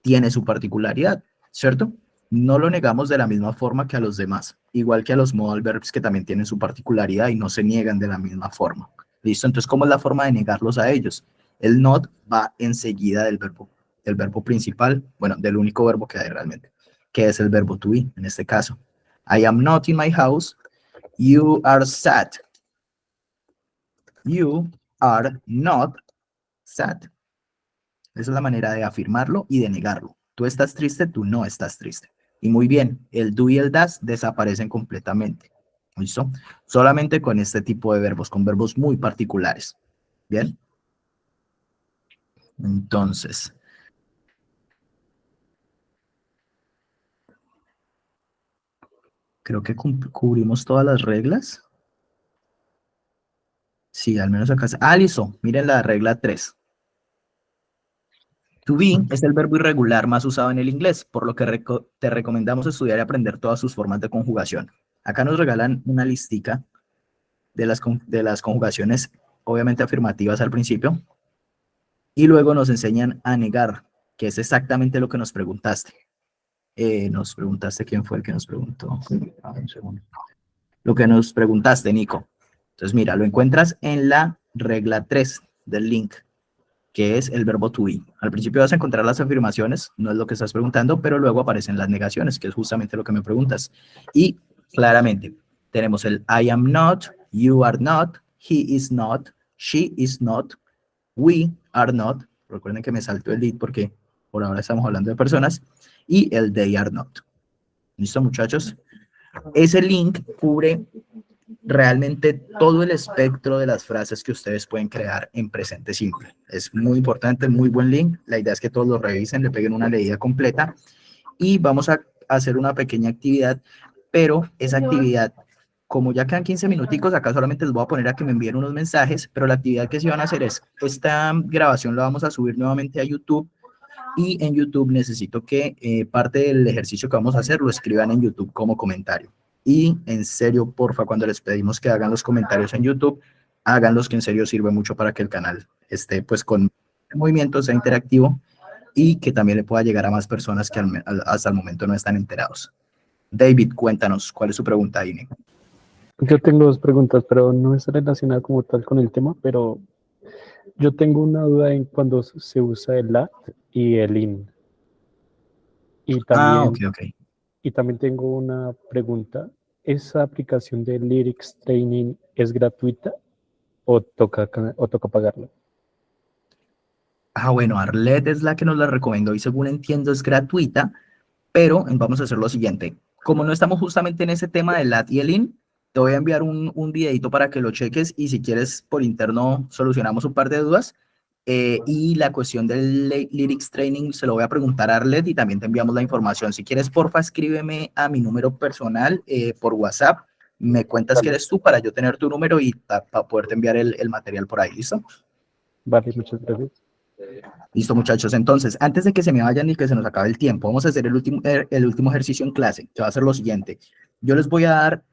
tiene su particularidad, ¿cierto? No lo negamos de la misma forma que a los demás, igual que a los modal verbs que también tienen su particularidad y no se niegan de la misma forma. ¿Listo? Entonces, ¿cómo es la forma de negarlos a ellos? El not va enseguida del verbo principal, bueno, del único verbo que hay realmente, que es el verbo to be, en este caso. I am not in my house. You are sad. You are not sad. Esa es la manera de afirmarlo y de negarlo. Tú estás triste, tú no estás triste. Y muy bien, el do y el das desaparecen completamente. ¿Listo? Solamente con este tipo de verbos, con verbos muy particulares. ¿Bien? Entonces, creo que cubrimos todas las reglas. Sí, al menos acá. Ah, listo. Miren la regla 3. To be es el verbo irregular más usado en el inglés, por lo que te recomendamos estudiar y aprender todas sus formas de conjugación. Acá nos regalan una listica de las conjugaciones, obviamente afirmativas al principio, y luego nos enseñan a negar, que es exactamente lo que nos preguntaste. Nos preguntaste quién fue el que nos preguntó. Un segundo. Lo que nos preguntaste, Nico. Entonces, mira, lo encuentras en la regla 3 del link, que es el verbo to be. Al principio vas a encontrar las afirmaciones, no es lo que estás preguntando, pero luego aparecen las negaciones, que es justamente lo que me preguntas. Y claramente tenemos el I am not, you are not, he is not, she is not, we are not. Recuerden que me saltó el lead porque por ahora estamos hablando de personas. Y el they are not. ¿Listo, muchachos? Ese link cubre realmente todo el espectro de las frases que ustedes pueden crear en presente simple. Es muy importante, muy buen link. La idea es que todos lo revisen, le peguen una leída completa y vamos a hacer una pequeña actividad, pero esa actividad, como ya quedan 15 minuticos, acá solamente les voy a poner a que me envíen unos mensajes, pero la actividad que sí van a hacer es, esta grabación la vamos a subir nuevamente a YouTube y en YouTube necesito que parte del ejercicio que vamos a hacer lo escriban en YouTube como comentario. Y en serio, porfa, cuando les pedimos que hagan los comentarios en YouTube, háganlos, que en serio sirve mucho para que el canal esté pues con movimiento, sea interactivo y que también le pueda llegar a más personas que hasta el momento no están enterados. David, cuéntanos, ¿cuál es su pregunta, Ine? Yo tengo 2 preguntas, pero no es relacionada como tal con el tema, pero yo tengo una duda en cuando se usa el at y el in. Y también, Ok. y también tengo una pregunta. ¿Esa aplicación de Lyrics Training es gratuita o toca pagarla? Bueno, Arlet es la que nos la recomendó y según entiendo es gratuita, pero vamos a hacer lo siguiente. Como no estamos justamente en ese tema del lat y el in, te voy a enviar un videito para que lo cheques y si quieres por interno solucionamos un par de dudas. Y la cuestión del Lyrics Training se lo voy a preguntar a Arlet y también te enviamos la información. Si quieres, porfa, escríbeme a mi número personal por WhatsApp. Me cuentas que eres tú para yo tener tu número y para poderte enviar el material por ahí, ¿listo? Vale, muchas gracias. Listo, muchachos. Entonces, antes de que se me vayan y que se nos acabe el tiempo, vamos a hacer el último ejercicio en clase, que va a ser lo siguiente. Yo les voy a dar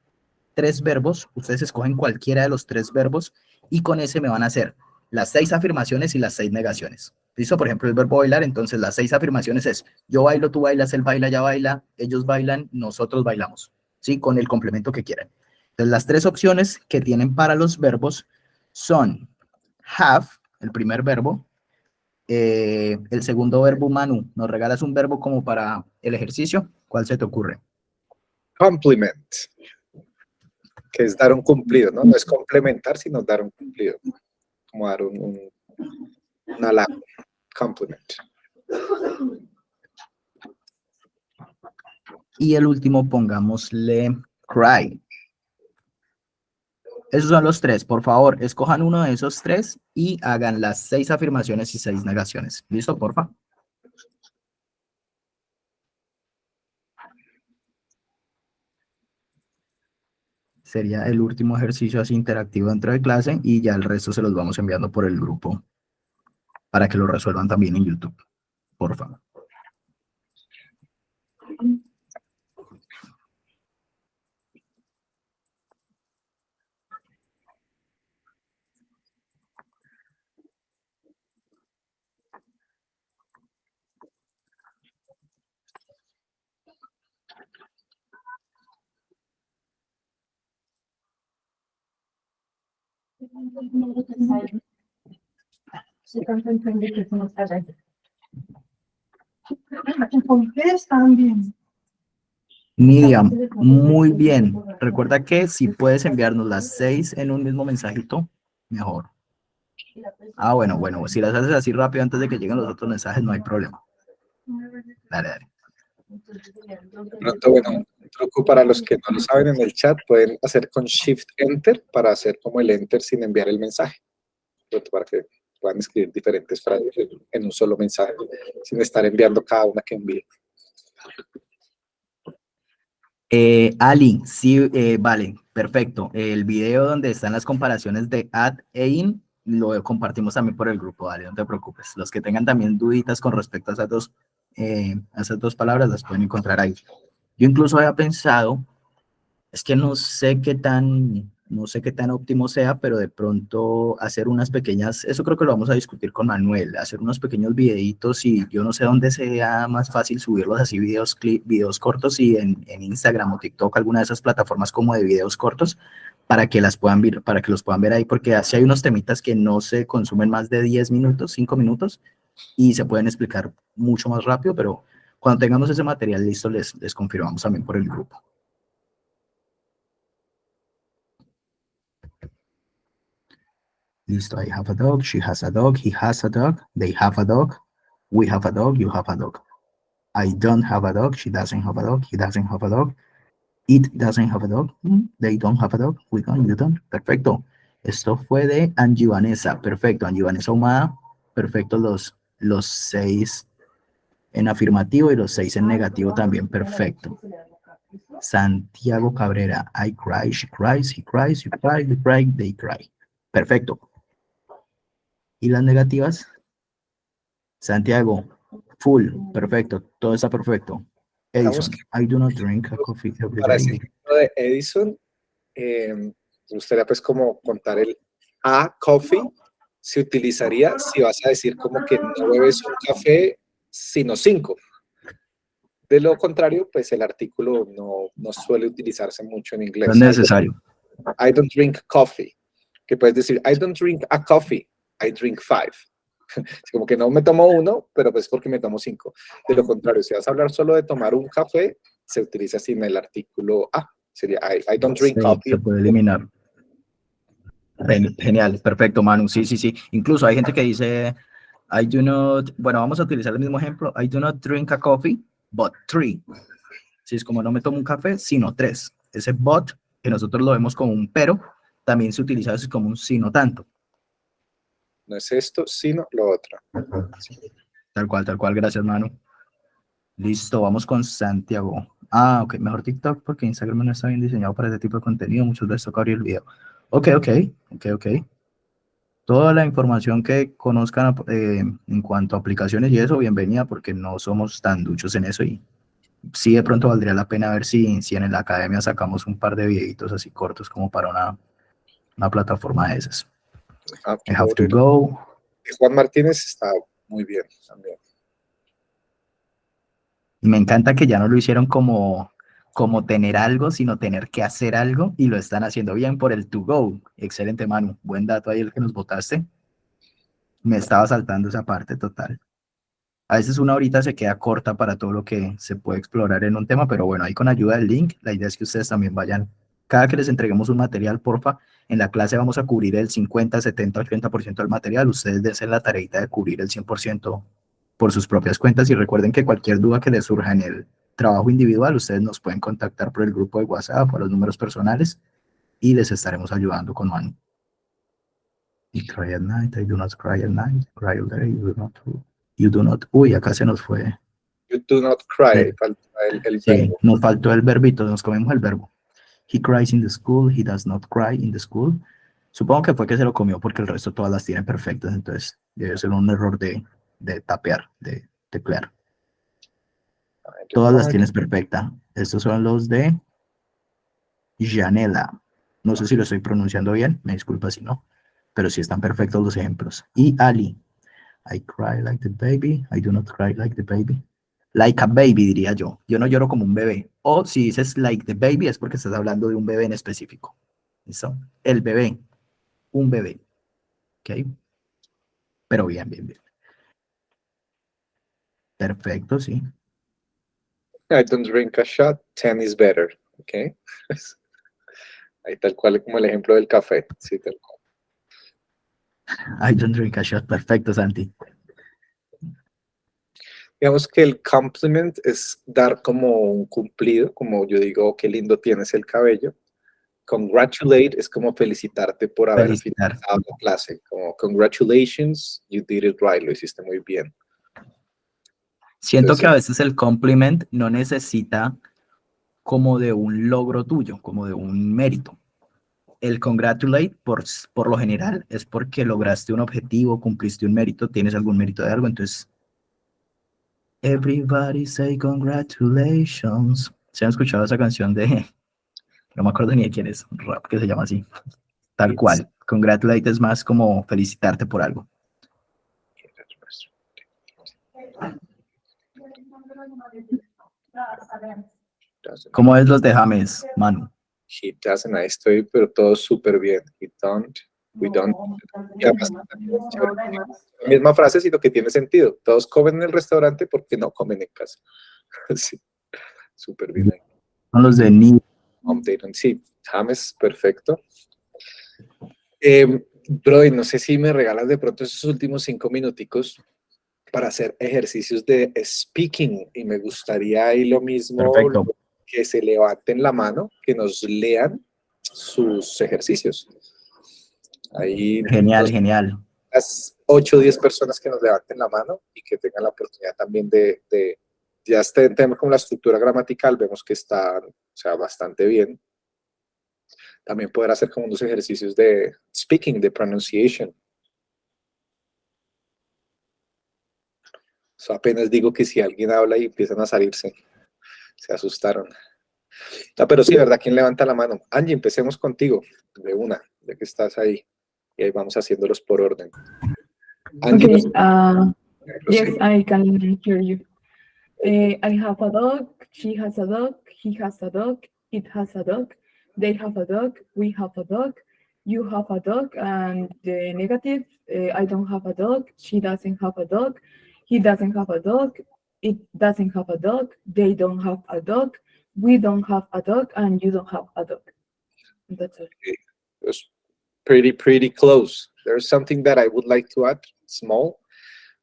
3 verbos, ustedes escogen cualquiera de los 3 verbos y con ese me van a hacer las 6 afirmaciones y las 6 negaciones. ¿Listo? Por ejemplo, el verbo bailar, entonces las 6 afirmaciones es yo bailo, tú bailas, él baila, ella baila, ellos bailan, nosotros bailamos, ¿sí? Con el complemento que quieran. Entonces, las tres opciones que tienen para los verbos son have, el primer verbo, el segundo verbo. Manu, ¿nos regalas un verbo como para el ejercicio? ¿Cuál se te ocurre? Compliment, que es dar un cumplido, ¿no? No es complementar, sino dar un cumplido. Como dar un halago. Compliment. Y el último, pongámosle cry. Esos son los tres. Por favor, escojan uno de esos tres y hagan las 6 afirmaciones y 6 negaciones. ¿Listo, porfa? Sería el último ejercicio así interactivo dentro de clase y ya el resto se los vamos enviando por el grupo para que lo resuelvan también en YouTube. Por favor. ¿Por qué están bien? Miriam, muy bien. Recuerda que si puedes enviarnos las 6 en un mismo mensajito, mejor. Ah, bueno, si las haces así rápido antes de que lleguen los otros mensajes, no hay problema. Dale. De pronto, bueno, un truco para los que no lo saben en el chat, pueden hacer con Shift Enter para hacer como el Enter sin enviar el mensaje. Para que puedan escribir diferentes frases en un solo mensaje, sin estar enviando cada una que envíe. Ali, sí, vale, perfecto. El video donde están las comparaciones de add e in, lo compartimos también por el grupo, dale, no te preocupes. Los que tengan también duditas con respecto a esas dos palabras, las pueden encontrar ahí. Yo incluso había pensado, es que no sé qué tan óptimo sea, pero de pronto hacer unas pequeñas, eso creo que lo vamos a discutir con Manuel, hacer unos pequeños videitos y yo no sé dónde sea más fácil subirlos así, videos cortos y en Instagram o TikTok, alguna de esas plataformas como de videos cortos, para que los puedan ver ahí, porque así hay unos temitas que no se consumen más de 10 minutos, 5 minutos, y se pueden explicar mucho más rápido, pero cuando tengamos ese material listo, les confirmamos también por el grupo. Listo, I have a dog, she has a dog, he has a dog, they have a dog, we have a dog, you have a dog. I don't have a dog, she doesn't have a dog, he doesn't have a dog, it doesn't have a dog, they don't have a dog, we don't, you don't. Perfecto. Esto fue de Angie Vanessa. Perfecto, Angie Vanessa Humada. Perfecto, los 6 en afirmativo y los 6 en negativo también. Perfecto. Santiago Cabrera. I cry, she cries, he cries, you cry, we cry, they cry. Perfecto. ¿Y las negativas? Santiago, full, perfecto, todo está perfecto. Edison, I do not drink a coffee every Para day. ese ejemplo de Edison, me gustaría pues como contar el a coffee, se utilizaría si vas a decir como que no bebes un café, sino 5. De lo contrario, pues el artículo no suele utilizarse mucho en inglés. No es necesario. I don't drink coffee. Que puedes decir, I don't drink a coffee, I drink 5. Es como que no me tomo 1, pero pues porque me tomo 5. De lo contrario, si vas a hablar solo de tomar un café, se utiliza sin el artículo a. Sería I don't drink Sí, coffee. se puede eliminar. Genial, perfecto, Manu. Sí. Incluso hay gente que dice, I do not, bueno, vamos a utilizar el mismo ejemplo. I do not drink a coffee, but 3. Sí, es como no me tomo un café, sino 3. Ese but, que nosotros lo vemos como un pero, también se utiliza así como un sino tanto. No es esto, sino lo otro. Tal cual, gracias, Manu. Listo, vamos con Santiago. Ah, ok, mejor TikTok porque Instagram no está bien diseñado para ese tipo de contenido. Muchas veces toca abrir el video. Ok. Toda la información que conozcan en cuanto a aplicaciones y eso, bienvenida, porque no somos tan duchos en eso y sí de pronto valdría la pena ver si en la academia sacamos un par de videitos así cortos como para una plataforma de esas. I have to go. Juan Martínez está muy bien también. Y me encanta que ya no lo hicieron como como tener algo, sino tener que hacer algo, y lo están haciendo bien por el to go. Excelente, Manu. Buen dato ahí el que nos botaste. Me estaba saltando esa parte total. A veces una horita se queda corta para todo lo que se puede explorar en un tema, pero bueno, ahí con ayuda del link, la idea es que ustedes también vayan, cada que les entreguemos un material, porfa, en la clase vamos a cubrir el 50, 70, 80% del material, ustedes dense la tareita de cubrir el 100% por sus propias cuentas, y recuerden que cualquier duda que les surja en el trabajo individual, ustedes nos pueden contactar por el grupo de WhatsApp o a los números personales, y les estaremos ayudando con Manu. Y cry at night, I do not cry at night, cry all day, you do not, uy, acá se nos fue. You do not cry. Sí. Falta el Sí, verbo. nos faltó el verbito, nos comemos el verbo. He cries in the school, he does not cry in the school. Supongo que fue que se lo comió porque el resto todas las tienen perfectas, entonces debe ser un error de tapear, de teclear. Todas las tienes perfecta. Estos son los de Janela. No sé si lo estoy pronunciando bien, me disculpa si no, pero sí están perfectos los ejemplos. Y Ali. I cry like the baby, I do not cry like the baby. Like a baby, diría yo. Yo no lloro como un bebé. O si dices like the baby es porque estás hablando de un bebé en específico. ¿Listo? El bebé. Un bebé. ¿Ok? Pero bien, bien, bien. Perfecto, sí. I don't drink a shot, 10 is better. ¿Ok? Ahí tal cual como el ejemplo del café. Sí, tal cual. I don't drink a shot. Perfecto, Santi. Digamos que el compliment es dar como un cumplido, como yo digo, qué lindo tienes el cabello. Congratulate es como felicitarte por haber Felicitar. finalizado la clase. Como congratulations, you did it right, lo hiciste muy bien. Siento Entonces, que a veces el compliment no necesita como de un logro tuyo, como de un mérito. El congratulate, por lo general, es porque lograste un objetivo, cumpliste un mérito, tienes algún mérito de algo, entonces everybody say congratulations. ¿Se han escuchado esa canción de, no me acuerdo ni de quién es, un rap que se llama así? Tal cual. Congratulate es más como felicitarte por algo. ¿Cómo es los de James, Manu? he doesn't, ahí estoy, pero todo súper bien. He don't, we don't. Y además, la misma frase, sino que tiene sentido. Todos comen en el restaurante porque no comen en casa. Sí, súper bien ahí. Son los de Ni. They don't. Sí, James, perfecto. Brody, no sé si me regalas de pronto esos últimos 5 minuticos para hacer ejercicios de speaking, y me gustaría ahí lo mismo, Perfecto. que se levanten la mano, que nos lean sus ejercicios. Ahí Genial, genial. las 8 o 10 personas que nos levanten la mano y que tengan la oportunidad también de ya tenemos como la estructura gramatical, vemos que está, o sea, bastante bien. También poder hacer como unos ejercicios de speaking, de pronunciation. So, apenas digo que si alguien habla y empiezan a salirse, se asustaron. No, pero sí, ¿verdad? ¿Quién levanta la mano? Angie, empecemos contigo, de una, ya que estás ahí. Y ahí vamos haciéndolos por orden. Angie, Okay, yes, sí. I can hear you. I have a dog, she has a dog, he has a dog, it has a dog, they have a dog, we have a dog, you have a dog, and the negative, I don't have a dog, she doesn't have a dog, he doesn't have a dog, it doesn't have a dog, they don't have a dog, we don't have a dog, and you don't have a dog. That's it. It was pretty close. There's something that I would like to add, small.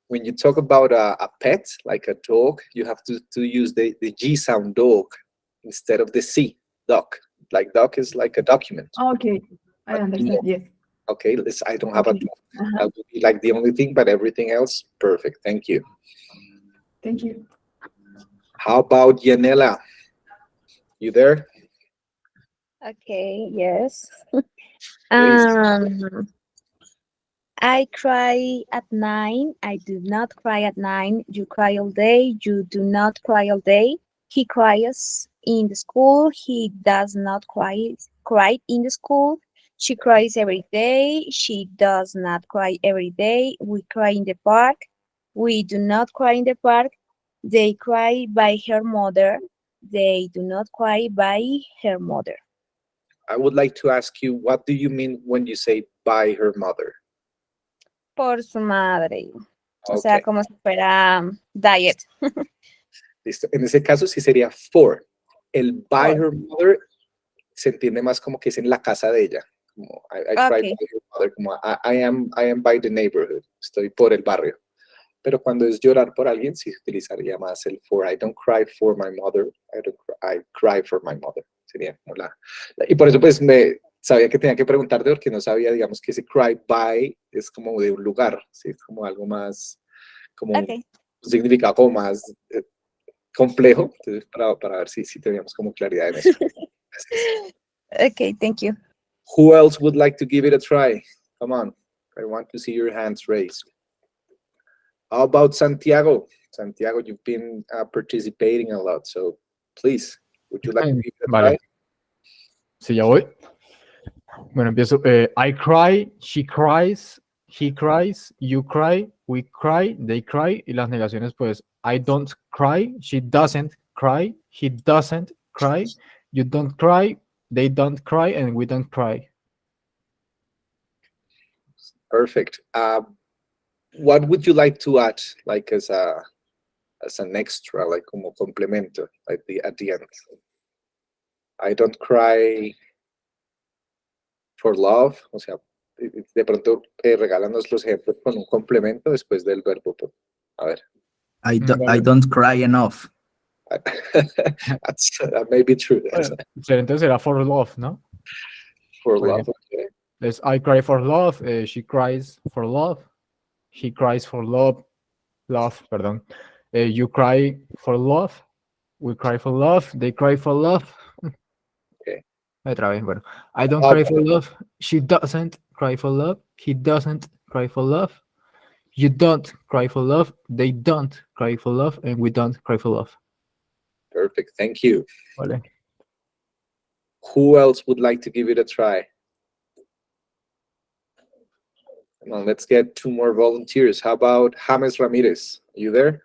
When you talk about a pet, like a dog, you have to use the G sound, dog, instead of the C, doc. Like doc is like a document. Okay, I understand, yes. Okay, I don't have a Okay. dog. That would be like the only thing, but everything else, perfect. Thank you. Thank you. How about Yanela? You there? Okay, yes. Please. I cry at 9. I do not cry at 9. You cry all day. You do not cry all day. He cries in the school. He does not cry in the school. She cries every day. She does not cry every day. We cry in the park. We do not cry in the park. They cry by her mother. They do not cry by her mother. I would like to ask you, what do you mean when you say by her mother? Por su madre. O sea, Okay, como si fuera diet. listo. En ese caso sí sería for. El by For. her mother se entiende más como que es en la casa de ella. Como I cry Okay. by her mother, como I am by the neighborhood. Estoy por el barrio. Pero cuando es llorar por alguien, sí utilizaría más el for. I don't cry for my mother. I cry for my mother. Sería como y por eso pues me sabía que tenía que preguntarte porque no sabía, digamos, que ese cry by es como de un lugar, ¿sí? Es como algo más, como Okay. un significado como más complejo. Entonces, para ver si teníamos como claridad en eso. Gracias. Okay, thank you. Who else would like to give it a try? Come on. I want to see your hands raised. How about Santiago? Santiago, you've been participating a lot, so please, would you like to give it a Vale. try? Sí, ya voy. Bueno, empiezo. I cry, she cries, he cries, you cry, we cry, they cry. Y las negaciones, pues, I don't cry, she doesn't cry, he doesn't cry, you don't cry, they don't cry, and we don't cry. Perfect. What would you like to add, like as an extra, like como complemento, like at the end? I don't cry for love. O sea, de pronto regálanos los ejemplos con un complemento después del verbo. A ver. I Vale. don't cry enough. That may be true. Entonces será for love, ¿no? For Por love. ejemplo. Okay. There's I cry for love, she cries for love, he cries for love, perdón. You cry for love, we cry for love, they cry for love. Okay. Otra vez, bueno. I don't cry for love, she doesn't cry for love, he doesn't cry for love, you don't cry for love, they don't cry for love, and we don't cry for love. Perfect. Thank you. Vale. Who else would like to give it a try? Come on, let's get 2 more volunteers. How about James Ramirez? Are you there?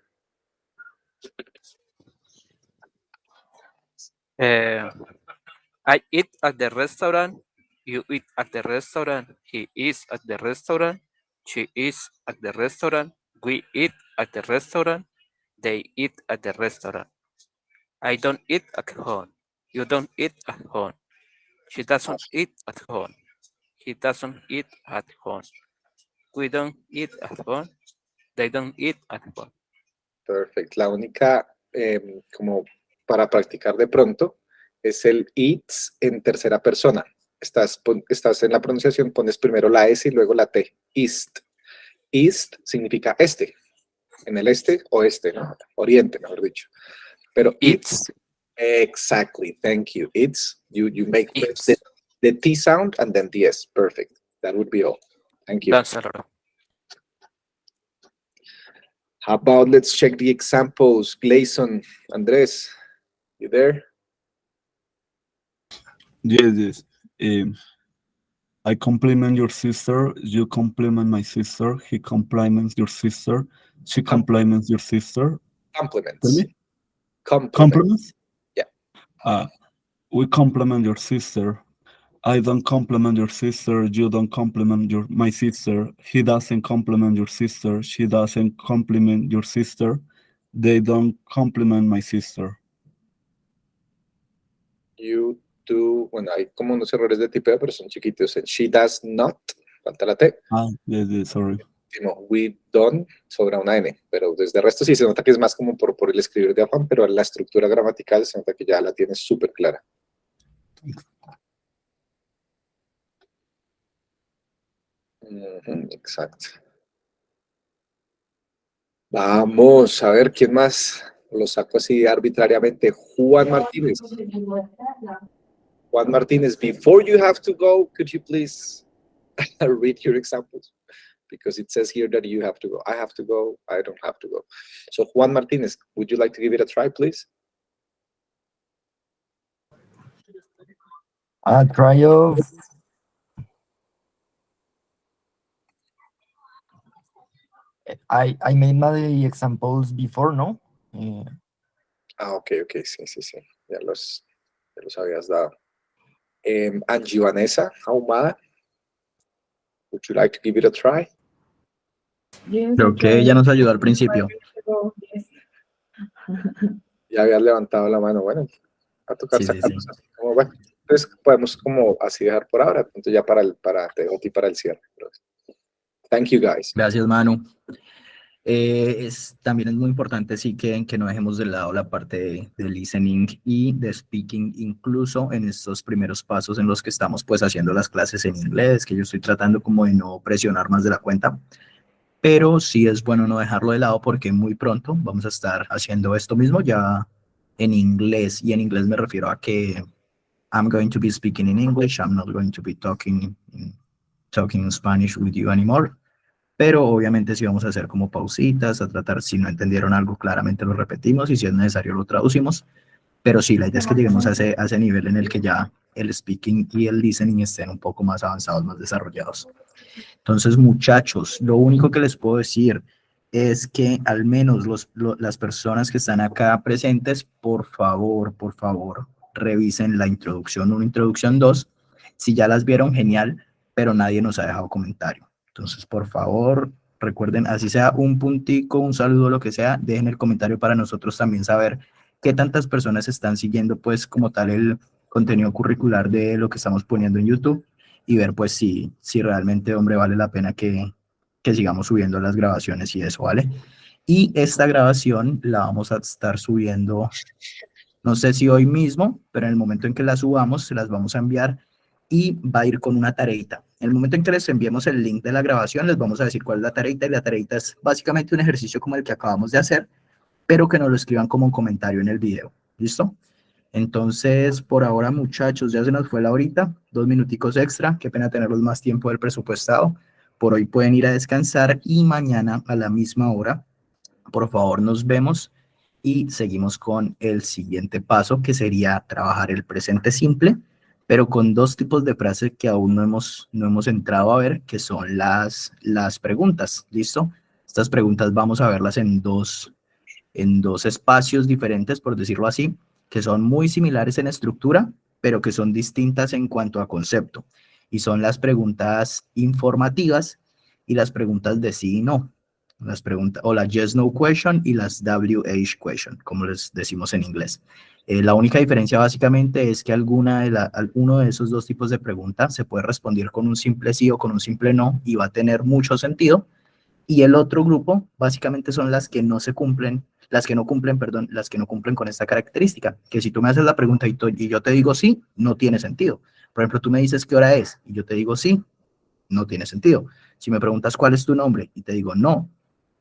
I eat at the restaurant. You eat at the restaurant. He is at the restaurant. She is at the restaurant. We eat at the restaurant. They eat at the restaurant. I don't eat at home. You don't eat at home. She doesn't eat at home. He doesn't eat at home. We don't eat at home. They don't eat at home. Perfect. La única, como para practicar de pronto, es el eats en tercera persona. Estás en la pronunciación, pones primero la S y luego la T. East. East significa este. En el este, oeste, ¿no? Oriente, mejor dicho. Pero eats, exactly. Thank you. Eats, you make the T sound and then the S. Perfect. That would be all. Thank you. That's all. How about let's check the examples. Gleison, Andres, you there? Yes. I compliment your sister. You compliment my sister. He compliments your sister. She compliments your sister. Compliments. Tell me? Compliments. Compliments? Yeah. We compliment your sister. I don't compliment your sister. You don't compliment my sister. He doesn't compliment your sister. She doesn't compliment your sister. They don't compliment my sister. You do, bueno, hay como unos errores de tipeo, pero son chiquitos. She does not, falta la T. Yes, sorry. No, we don't, sobra una N, pero desde el resto sí se nota que es más como por el escribir de afán, pero la estructura gramatical se nota que ya la tienes súper clara. Exacto. Vamos a ver quién más. Lo saco así arbitrariamente. Juan Martínez. Juan Martínez, before you have to go, could you please read your examples? Because it says here that you have to go. I have to go. I don't have to go. So Juan Martínez, would you like to give it a try, please? A try of I made my examples before, no? Ok, sí. Ya los habías dado. Angie Vanessa Ahumada, would you like to give it a try? Yes, Creo que ella nos ayudó al principio. Yes. Ya habías levantado la mano, bueno, a tocar Sí. sacarlos así como, bueno, entonces podemos como así dejar por ahora, entonces ya te dejo a ti para el cierre. Thank you, guys. Gracias, Manu. También es muy importante sí que no dejemos de lado la parte de listening y de speaking, incluso en estos primeros pasos en los que estamos pues haciendo las clases en inglés, que yo estoy tratando como de no presionar más de la cuenta, pero sí es bueno no dejarlo de lado porque muy pronto vamos a estar haciendo esto mismo ya en inglés, y en inglés me refiero a que I'm going to be speaking in English, I'm not going to be talking in Spanish with you anymore. Pero obviamente sí vamos a hacer como pausitas, a tratar, si no entendieron algo claramente lo repetimos y si es necesario lo traducimos. Pero sí, la idea es que lleguemos a ese nivel en el que ya el speaking y el listening estén un poco más avanzados, más desarrollados. Entonces, muchachos, lo único que les puedo decir es que al menos las personas que están acá presentes, por favor, revisen la introducción 1, introducción 2. Si ya las vieron, genial, pero nadie nos ha dejado comentario. Entonces, por favor, recuerden, así sea un puntico, un saludo, lo que sea, dejen el comentario para nosotros también saber qué tantas personas están siguiendo, pues, como tal, el contenido curricular de lo que estamos poniendo en YouTube, y ver, pues, si realmente, hombre, vale la pena que sigamos subiendo las grabaciones y eso, ¿vale? Y esta grabación la vamos a estar subiendo, no sé si hoy mismo, pero en el momento en que la subamos, se las vamos a enviar y va a ir con una tareita. En el momento en que les enviemos el link de la grabación, les vamos a decir cuál es la tareita, y la tareita es básicamente un ejercicio como el que acabamos de hacer, pero que nos lo escriban como un comentario en el video. ¿Listo? Entonces, por ahora, muchachos, ya se nos fue la horita, 2 minuticos extra, qué pena tenerlos más tiempo del presupuestado. Por hoy pueden ir a descansar y mañana a la misma hora, por favor, nos vemos y seguimos con el siguiente paso, que sería trabajar el presente simple, pero con 2 tipos de frases que aún no hemos entrado a ver, que son las preguntas. ¿Listo? Estas preguntas vamos a verlas en dos espacios diferentes, por decirlo así, que son muy similares en estructura, pero que son distintas en cuanto a concepto. Y son las preguntas informativas y las preguntas de sí y no. Las preguntas, o la yes, no question y las WH question, como les decimos en inglés. La única diferencia básicamente es que alguno de esos 2 tipos de preguntas se puede responder con un simple sí o con un simple no y va a tener mucho sentido. Y el otro grupo básicamente son las que no cumplen con esta característica, que si tú me haces la pregunta y yo te digo sí, no tiene sentido. Por ejemplo, tú me dices qué hora es y yo te digo sí, no tiene sentido. Si me preguntas cuál es tu nombre y te digo no,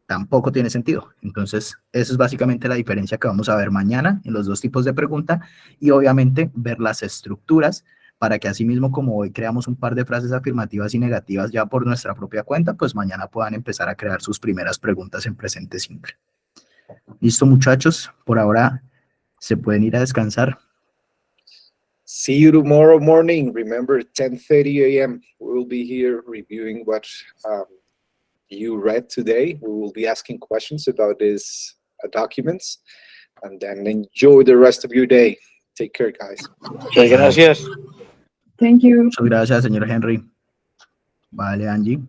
tampoco tiene sentido. Entonces, esa es básicamente la diferencia que vamos a ver mañana en los 2 tipos de pregunta, y obviamente ver las estructuras para que así mismo como hoy creamos un par de frases afirmativas y negativas ya por nuestra propia cuenta, pues mañana puedan empezar a crear sus primeras preguntas en presente simple. Listo, muchachos, por ahora se pueden ir a descansar. See you tomorrow morning. Remember, 10:30 a.m. We will be here reviewing what you read today. We will be asking questions about these documents, and then enjoy the rest of your day. Take care, guys. Muchas gracias. Thank you. Muchas gracias, señor Henry. Vale, Angie.